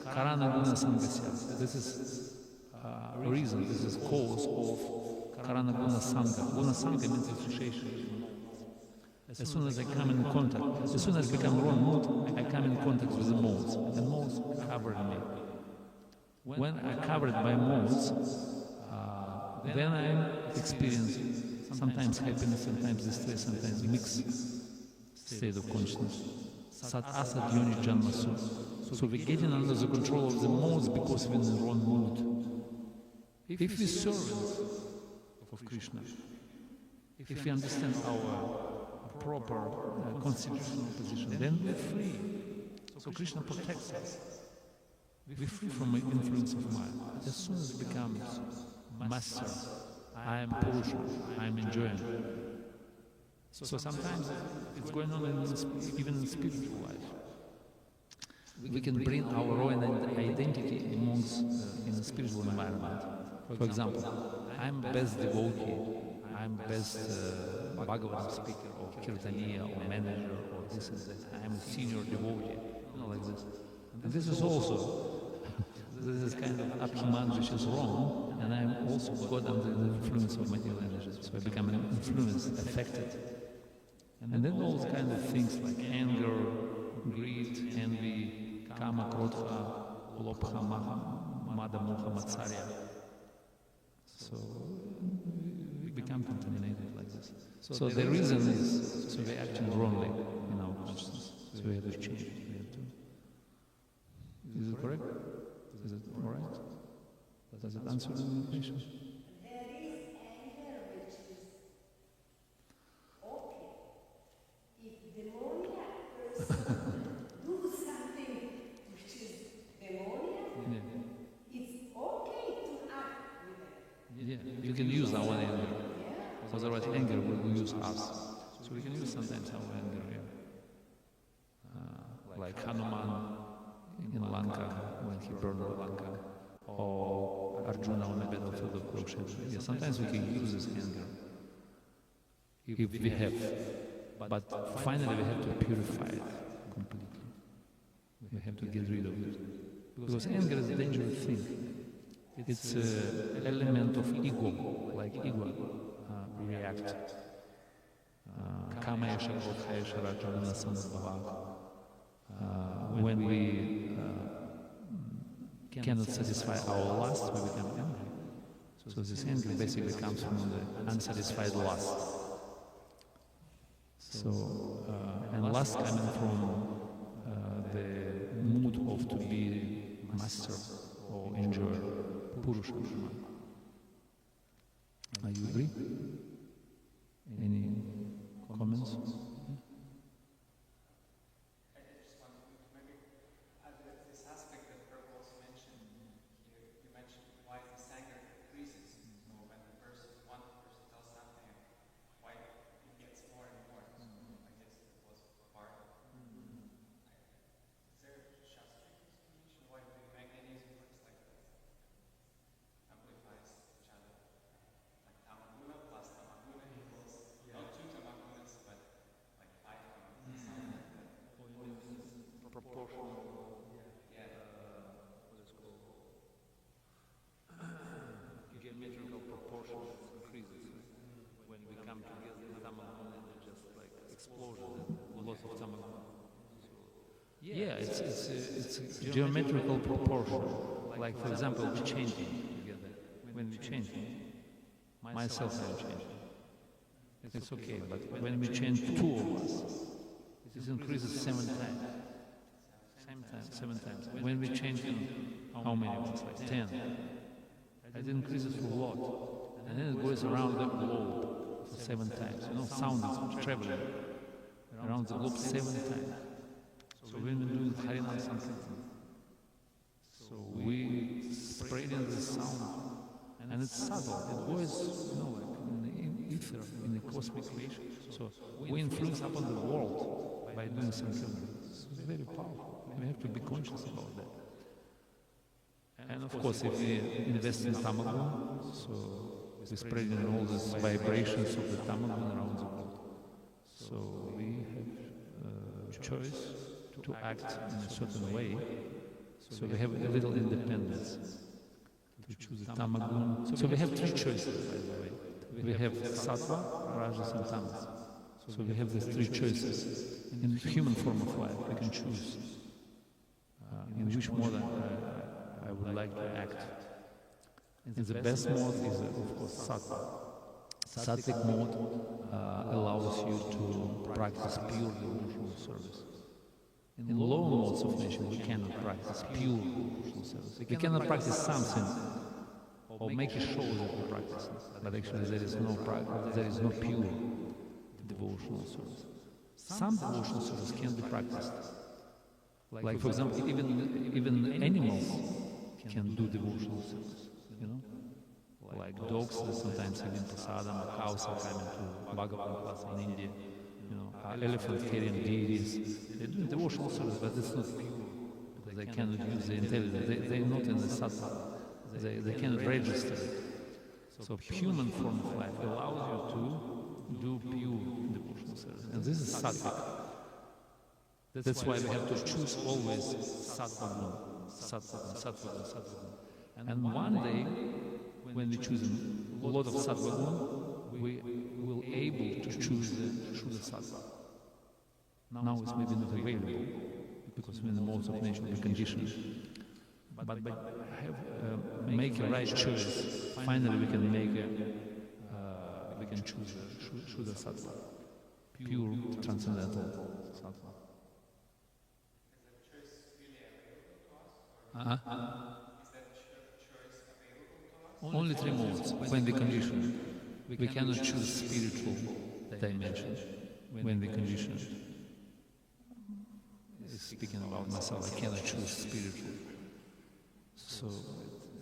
karana guna sangasya. This is reason, this is cause of karana guna sangha. Guna sangha means association. As soon as I come in contact, as soon as I become wrong mood, I come in contact with the modes. The modes cover me. When I covered by modes, then I'm experiencing sometimes happiness, sometimes distress, sometimes mixed state of consciousness. Sat asad yoni janmasu. So we're getting under the control of the modes because we're in the wrong mood. If we servants of Krishna, if we understand our proper constitutional position, then we're free. So Krishna protects us. We're free from the influence of Maya. As soon as it becomes master, I am Purusha, I am enjoying. So sometimes it's going on even in spiritual life. We can bring our own identity amongst in a spiritual environment. For example, I'm best devotee, I'm best Bhagavatam speaker, or Kirtaniya, or manager, or this and that. I'm a senior devotee, like this. And this is also, this is kind of abhiman which is wrong, and I'm also got under the influence of material energy. So I become an influence, affected. And then all those kind of things like anger, greed, envy, kama, krodha, lobha, mada, moha, matsarya. So we become contaminated like this. So the reason is, so we're acting wrongly in our consciousness. So we have to change it. Is it correct? Is it all right? Does it answer the question? There is anger which is okay. If demoniac person do something which is demoniac, it's okay to act with it. Yeah, you can use our anger. Otherwise, anger will use us. So we can use sometimes our anger. Like Hanuman in Lanka when he burned Lanka, or Arjuna on the battlefield of Kurukshetra. Yeah, sometimes we can use this anger if we have, but finally we have to purify it completely. We have to get rid of it because anger is a dangerous thing. It's an element of ego, like ego react. Kama yasha krodha yasha raga guna samudbhava. When we cannot satisfy our lust, we become angry. So this anger basically comes from the unsatisfied lust. So, and lust coming from the mood of to be master or enjoyer, Purusha. Are you agree? Any comments? geometrical proportion increases. When we come together in Tamagun, it's just like explosion, lots of Tamagun. Yeah, it's a geometrical proportion. Like for example, we're changing together. When we change, myself I'm changing. It's okay, but when we change two of us, it increases 7 times. Seven times. When we change in how many ones? Like 10. It increases a lot. And then it goes around the globe 7 times. You know, sound is traveling around the globe 7 times. So when we do Harinam Sankirtan, so we spreading the sound, and it's subtle. It goes, you know, like in the ether, in the cosmic creation. So we influence upon the world by doing Sankirtan. It's very powerful. We have to be conscious about that. And of course, if we invest in Tamagun, so we're spreading all these vibrations of the Tamagun around the world. So we have choice to act in a certain way. So we have a little independence to choose the Tamagun. So we have 3 choices, by the way. We have Sattva, Rajas, and Tamas. So we have these 3 choices. In the human form of life, we can choose in which mode I would like to act. And the best mode is, of course, Sattva. Sattvic mode allows you to practice pure devotional service. In low modes of nature, we cannot practice pure devotional service. We cannot practice something or make a show that we practice, but actually there is no pure devotional service. Some devotional service can be practiced. Like for example, even animals can do devotional service, you know? Like dogs, sometimes even prasadam, or cows are coming to Bhagavan class in India, you know, elephants carrying deities. They do devotional service, but it's not pure, because they cannot use the intelligence. They're not in the sattva. They cannot register it. So human form of life allows you to do pure devotional service. And this is sattvic. That's why we have to choose always sattva gun, sattva gun. And one day, when we choose a lot of sattva gun, we will able to choose the Shuddha sattva. Now it's maybe not available, because we're in the modes of nature, we're conditioned. But make a right choice. Finally, we can we can choose the Shuddha sattva, pure transcendental sattva. Only 3 modes when we condition. We cannot choose spiritual dimension when we condition. Speaking about myself, I cannot choose spiritual. So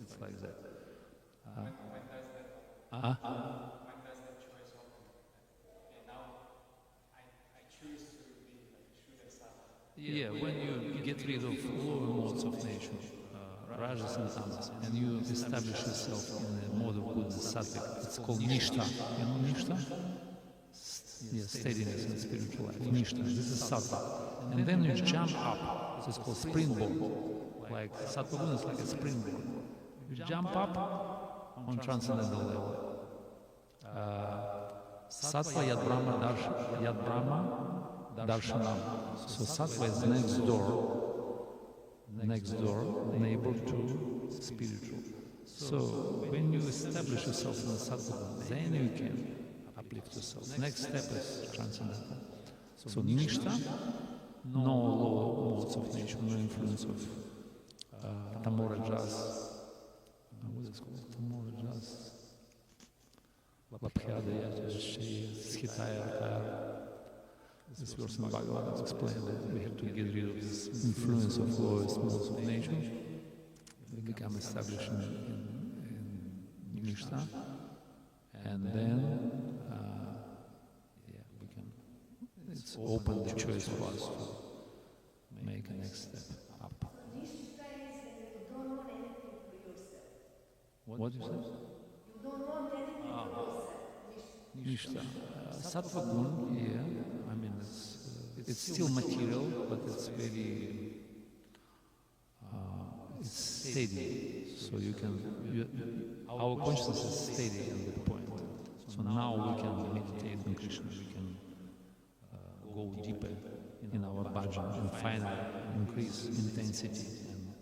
it's like that. When does that choice open? Okay, now I choose to be like Shuddha sattva. Yeah, when you get rid of lower modes of nature, rajas and tamas, and you establish yourself in the mode of goodness, sattvic. It's called nishta. You know nishta? Yes, steadiness in spiritual life. Nishta. This is sattva. And then you jump up. This is called springboard. Like sattva guna is like a springboard. You jump up on transcendental level. Sattva yad brahma darshanam. So sattva is next door, neighbor to spiritual. So when you establish yourself in the sattva, then you can uplift yourself. Next step is transcendental. So nishta, no lower modes of nature, no influence of tamorajas. What is it called? Tamorajas. Labhyadaya, Schitaya. This verse in Bhagavad explained that we have to get rid of this influence of lowest modes of nature. We become established in Nishta, and then we can. It's open the choice for us to make a next step up. Nishta is when you don't want anything for yourself. What do you say? You don't want anything for yourself. Nishta. Sattva gun, I mean, it's still material, but it's very, it's steady. So our consciousness is steady at that point. So now we can meditate on Krishna. We can go deeper in our bhajan and finally increase intensity and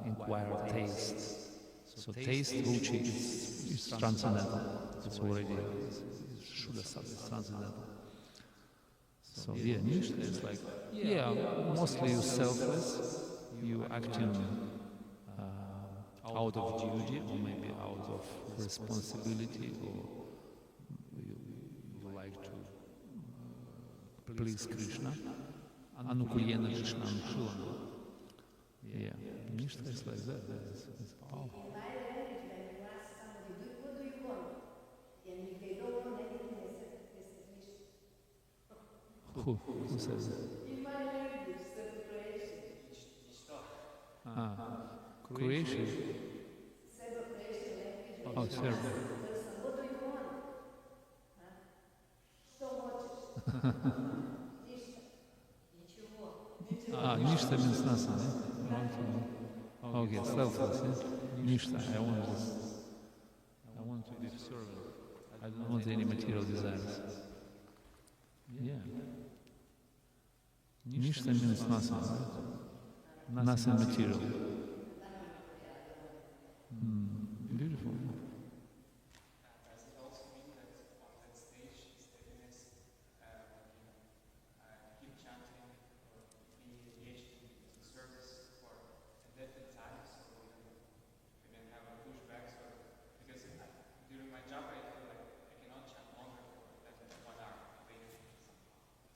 inquire taste. So taste, ruchi, is transcendental. It's already Shuddha Sattva, it's transcendental. So yeah, nishta is like, mostly you're selfless, you acting out of duty or maybe out of responsibility, or you like to please Krishna. Anukuyena Krishna Anukshilana. Yeah, nishta is like that. It's powerful. In my language, when you ask somebody, what do you want? And if they don't want anything, they say, this is nishta. Who says that? In my language, separation. Creation. Separation language. Oh, Serb. Person, what do you want? Huh? So much. Nishta. Ничего. Nishta means nothing, eh? Okay, selfless, eh? Nishta, I want to be servant. I don't want any material desires. Yeah. Nishta means nothing, right? Nothing material. Beautiful. Does it also mean that on that stage, steadiness, keep chanting or be engaged in service for a definite time, so we can have a pushback? So, because during my job, I feel like I cannot chant longer than 1 hour.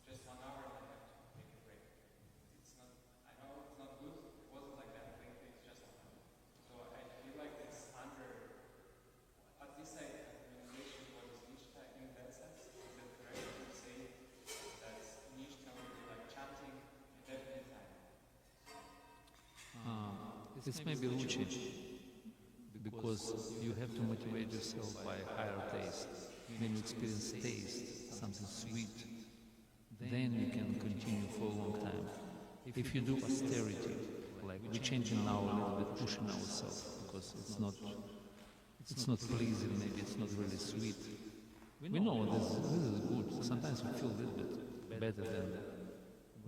Just 1 hour, and I have to take a break. It's not. I know it's not good. It wasn't like that lately. It's just. So I feel like it's under. At least I relation what is nishta in that sense. Is it correct to say that nishta would be like chanting indefinite time? It's maybe ruchi, because you have to motivate yourself by higher taste. When you experience taste, something sweet, then you can continue for a long time. If you do austerity, like we're changing now a little bit, pushing ourselves, because it's not pleasing, maybe it's not really sweet. We know this is good. Sometimes we feel a little bit better than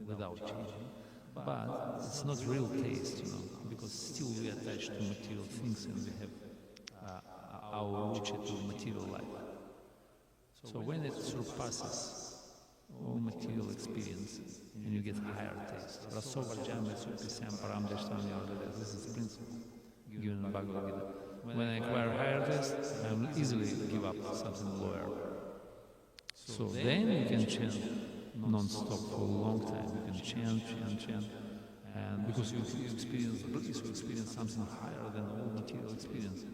without changing. But it's not real taste, because still we are attached to material things and we have our ruchi to material life. So when it surpasses all material experience and you get higher taste, this is principle given in Bhagavad Gita. When I acquire higher taste, I will easily give up something lower. So then you can chant non-stop for a long time. You can chant, and because you experience bliss, you experience something higher than all material experience.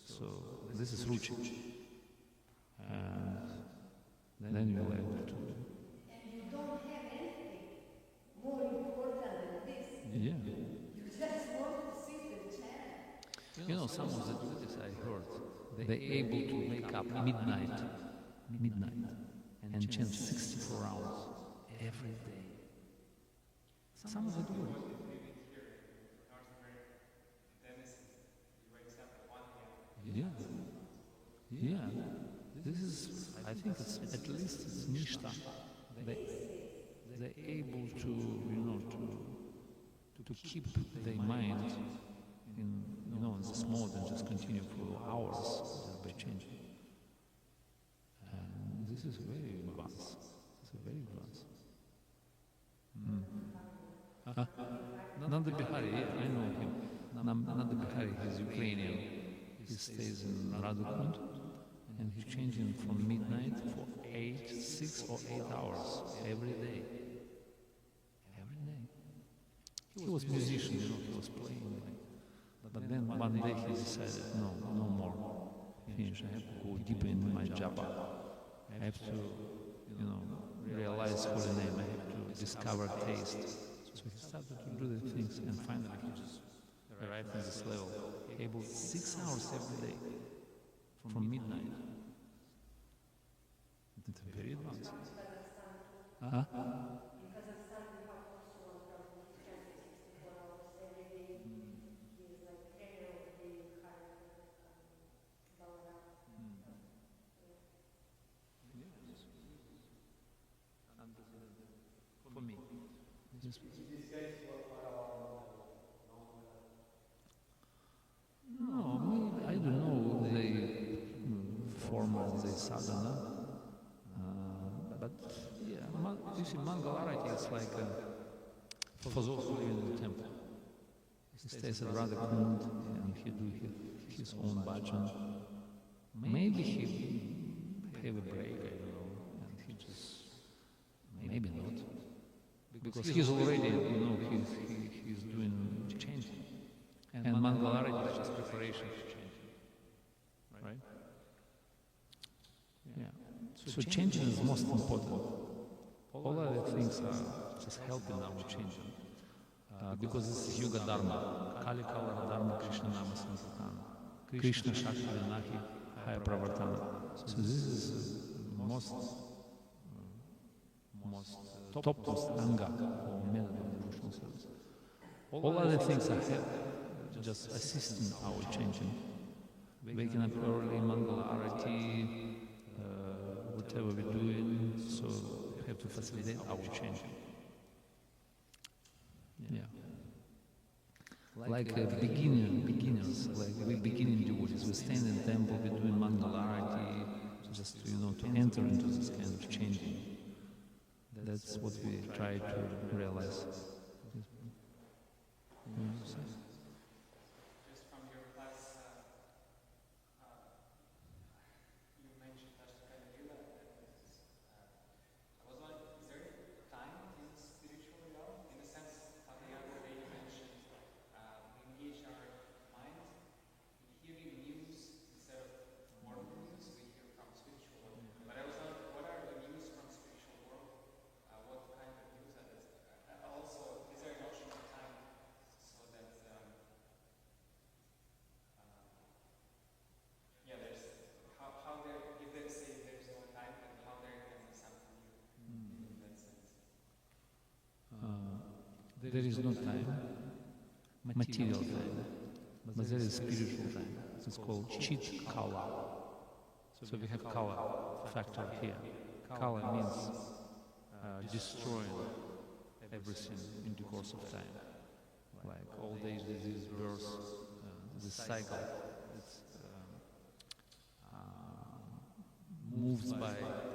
So this is ruchi. And then you will able to. And you don't have anything more important than this. Yeah. You just want to sit and chant. Some of the devotees I heard, they're able to wake up midnight, and chant 64 hours every day. Some of the devotees. Yeah. This is, I think it's at least it's nishta. They're able to, to keep their mind in, in this mode and just continue for hours just by changing. And this is very advanced. It's a very advanced. Nanda Bihari, yeah, I know him. Nanda Bihari, he's Ukrainian. He stays in Radhakund, and he's changing from midnight for 6 or 8 hours every day. Every day. He was a musician, he was playing. But then one day he decided, no more. Finish. I have to go deeper into my japa. I have to, realize holy name. I have to discover taste. So he started to do the things, and finally he just arrived at this level, able 6 hours every day, from midnight. It's very advanced. Huh? as a sadhana. But yeah, you see, Mangalarati is like for those who live in the temple. He stays at Radha Kund and he do his own bhajan. Maybe he have a break, I don't know, and he just, maybe not. Because he's already, he's doing chanting. And Mangalarati is just preparation for chanting. Right? Yeah. So chanting is most important. All other things are just helping our chanting. Because this is Yuga Dharma, Kali Kala Dharma Krishna Nama Sankirtana, Krishna Shakti Vinahi Haya Pravartana. So this is most topmost anga or method of devotional service. All other things are just assisting our chanting. Waking up early, Mangala Arati, whatever we're doing, so we have to facilitate our chanting. Yeah. Like beginners, like we beginning devotees, we stand in the temple, we're doing Mangalarati, just to enter into this kind of chanting. That's what we try to realize. Just from your class, you mentioned Ashtaka Lila. I was wondering, is there time in spiritual realm? In the sense, how the other day you mentioned we engage our mind in hearing news instead of worldly news we hear from spiritual world. But I was wondering, what are the news from spiritual world? What kind of news are those? Also, is there an option of time so that there's how there, if they say there's no time, then how there can be something new in that sense? There is no time, material time, but there is spiritual time. It's called Chit Kala. So we have Kala factor here. Kala means destroying everything in the course of time. Like old age, disease, birth, the cycle. It's moves by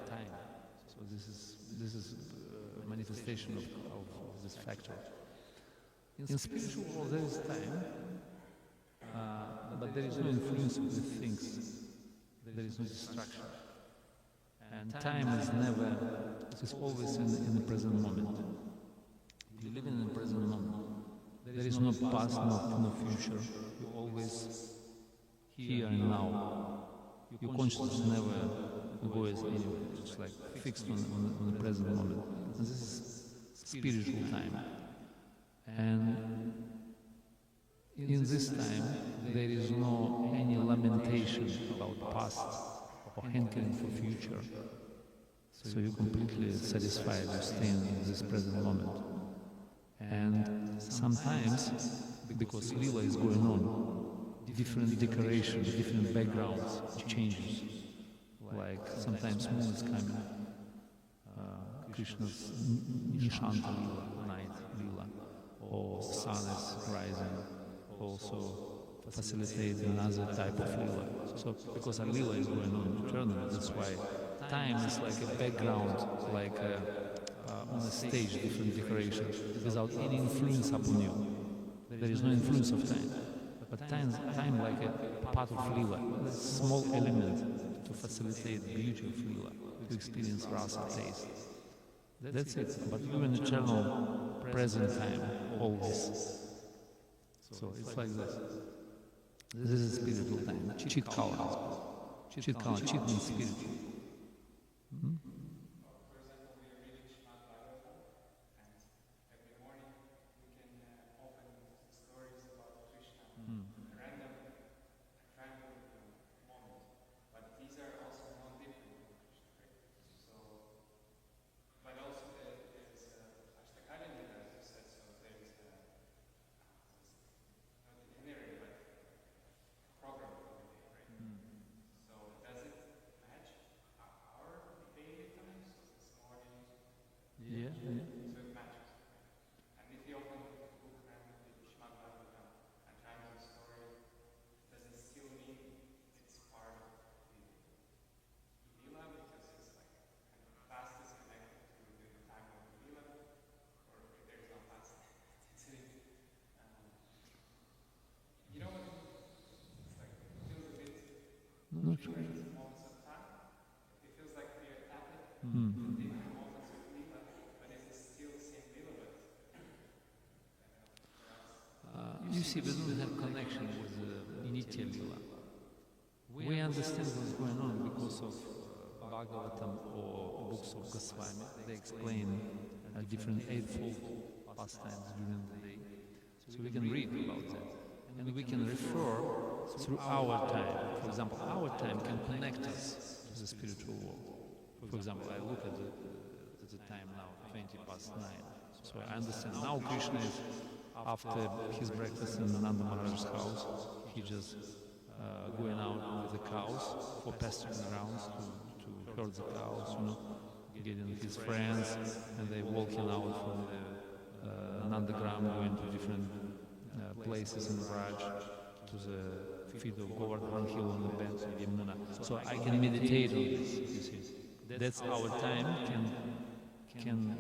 time. So this is a manifestation of this factor. In spiritual world there is time, but there is no influence of the things. There is no distraction. And time is never, it is always in the present moment. You live in the present moment. There is no past, no future. You always here and now. Your consciousness never goes anywhere. It's like fixed on the present moment. And this is spiritual time. And in this time, there is no any lamentation about past or hankering for future. So you're completely satisfied, you stay in this present moment. And sometimes, because lila is going on, different decorations, different backgrounds changes. Like sometimes moon is coming, Krishna's Nishanta lila, night lila, or sun is rising, also facilitate another type of lila. So because a lila is going on eternally, that's why time is like a background, like on a stage, different decorations, without any influence upon you. There is no influence of time. But time like a part of lila, a small element to facilitate the beauty of lila, to experience rasa taste. That's it. But you're in eternal present time, always. So it's like this. This is spiritual time. Chit Kala. Chit Kala. Chit means spiritual. For example, we are reading Srimad Bhagavatam, and every morning we can open the stories about Krishna, a random moment. But these are also non-different from Krishna, right? So, but also there's Ashtakali Lila, as you said, so there's not itinerary, but program every day, right? So does it match? not. different moments of time. It feels like we are acting Mm. in different moments of lila, but it's still the same lila. You see, we don't have connection with Nitya Lila. We understand what's going on because of Bhagavatam or books of Goswami. They explain different eightfold pastimes during the day. So we can read about that. And we can refer through our time. For example, our time can connect us to the spiritual world. For example, I look at the time now, 20 past 9. So I understand now Krishna is, after his breakfast in Nanda Maharaj's house, he just going out with the cows for pasturing grounds to herd the cows, getting his friends, and they walking out from the Nandagram, going to different places in Raj, to the feet of Govardhan Hill on the banks of Yamuna. So I can meditate on this, you see. That's our time, can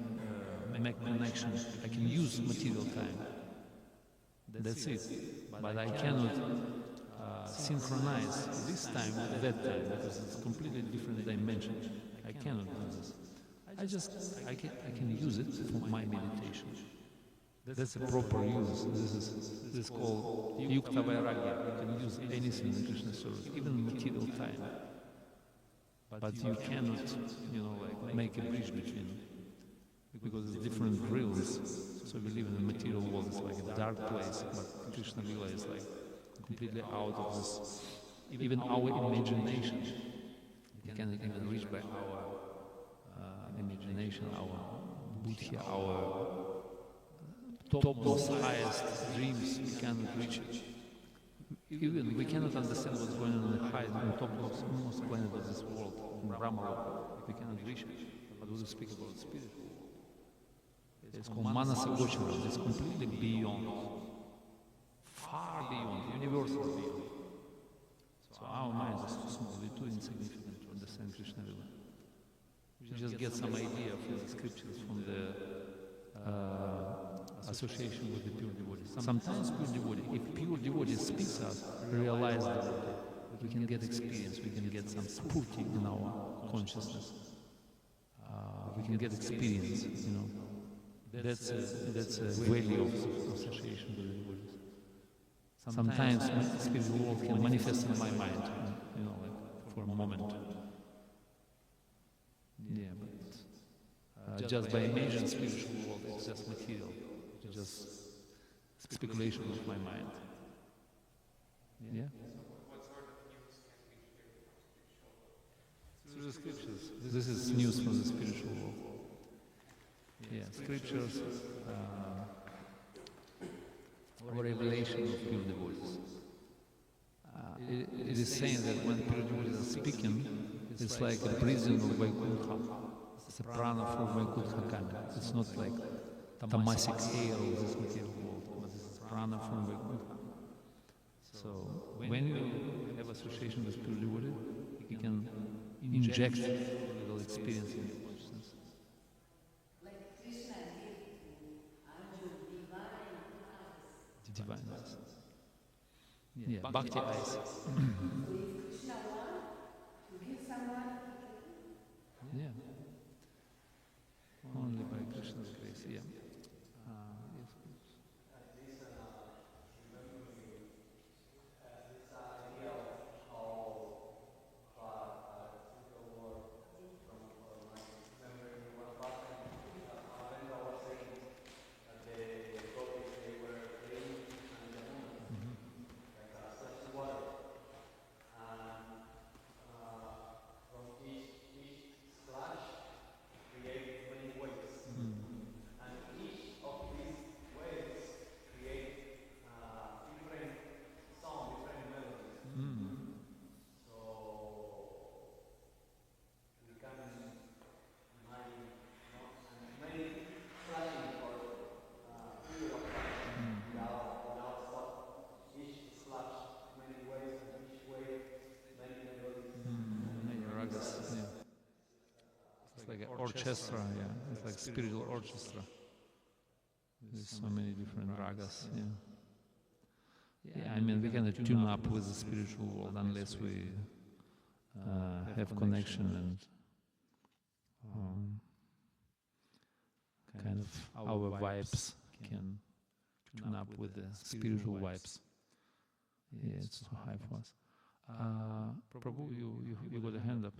make connection. I can use material time. That's it. But I cannot synchronize this time with that time because it's completely different dimension. I cannot do this. I can use it for my meditation. That's a proper use. This is called Yukta Vairagya. You can use anything in Krishna service, even material time. But you cannot, like make a bridge between, because it's different realms. So we live in the material world. It's like a dark place, but Krishna Lila is like completely out of this. Even our imagination, we cannot even reach by our imagination, our buddhi, our topmost, highest dreams. We cannot reach it. Even we cannot understand what's going on in the highest and topmost planet of this world, in Brahma. We cannot reach it. But we will speak about the spiritual world. It's called Manasa Gochara. It's completely beyond, far beyond, universal beyond. So our mind is too small, we're too insignificant to understand Krishna Lila. We just get some idea from the scriptures, from the association with the pure devotee. Sometimes pure devotee, if pure devotee speaks us, realize that we can get experience, we can get some spurti in our consciousness. We can get experience, That's a value of association with the devotees. Sometimes the spiritual world can manifest in my mind, like for a moment. Yeah, but just by imagining spiritual world, it's just material. It's just speculation of my mind. Yeah? What sort of news can we hear from spiritual? Through the scriptures. This is news from the spiritual world. Yeah, scriptures, or revelation of pure devotees. It is saying that when pure devotees are speaking, it's like a breathing of Vaikuntha. It's a prana from Vaikuntha Kanda. It's not like tamasic air of this material world, but it's prana from Vaikuntha. So when you have association with pure devotee, you can inject a little experience in your consciousness. Like Krishna gave to Arjuna divine eyes. Divine eyes. Yeah, bhakti eyes. So if Krishna wants to give someone, Yeah. Only by Krishna's grace, yeah. Yes, please. It's like an orchestra, yeah. It's like spiritual orchestra. There's so many different ragas, yeah. Yeah, I mean, we cannot tune up with the spiritual world unless we have connection and kind of our vibes can tune up with the spiritual vibes. Yeah, it's so high for us. Prabhu, you got a hand up.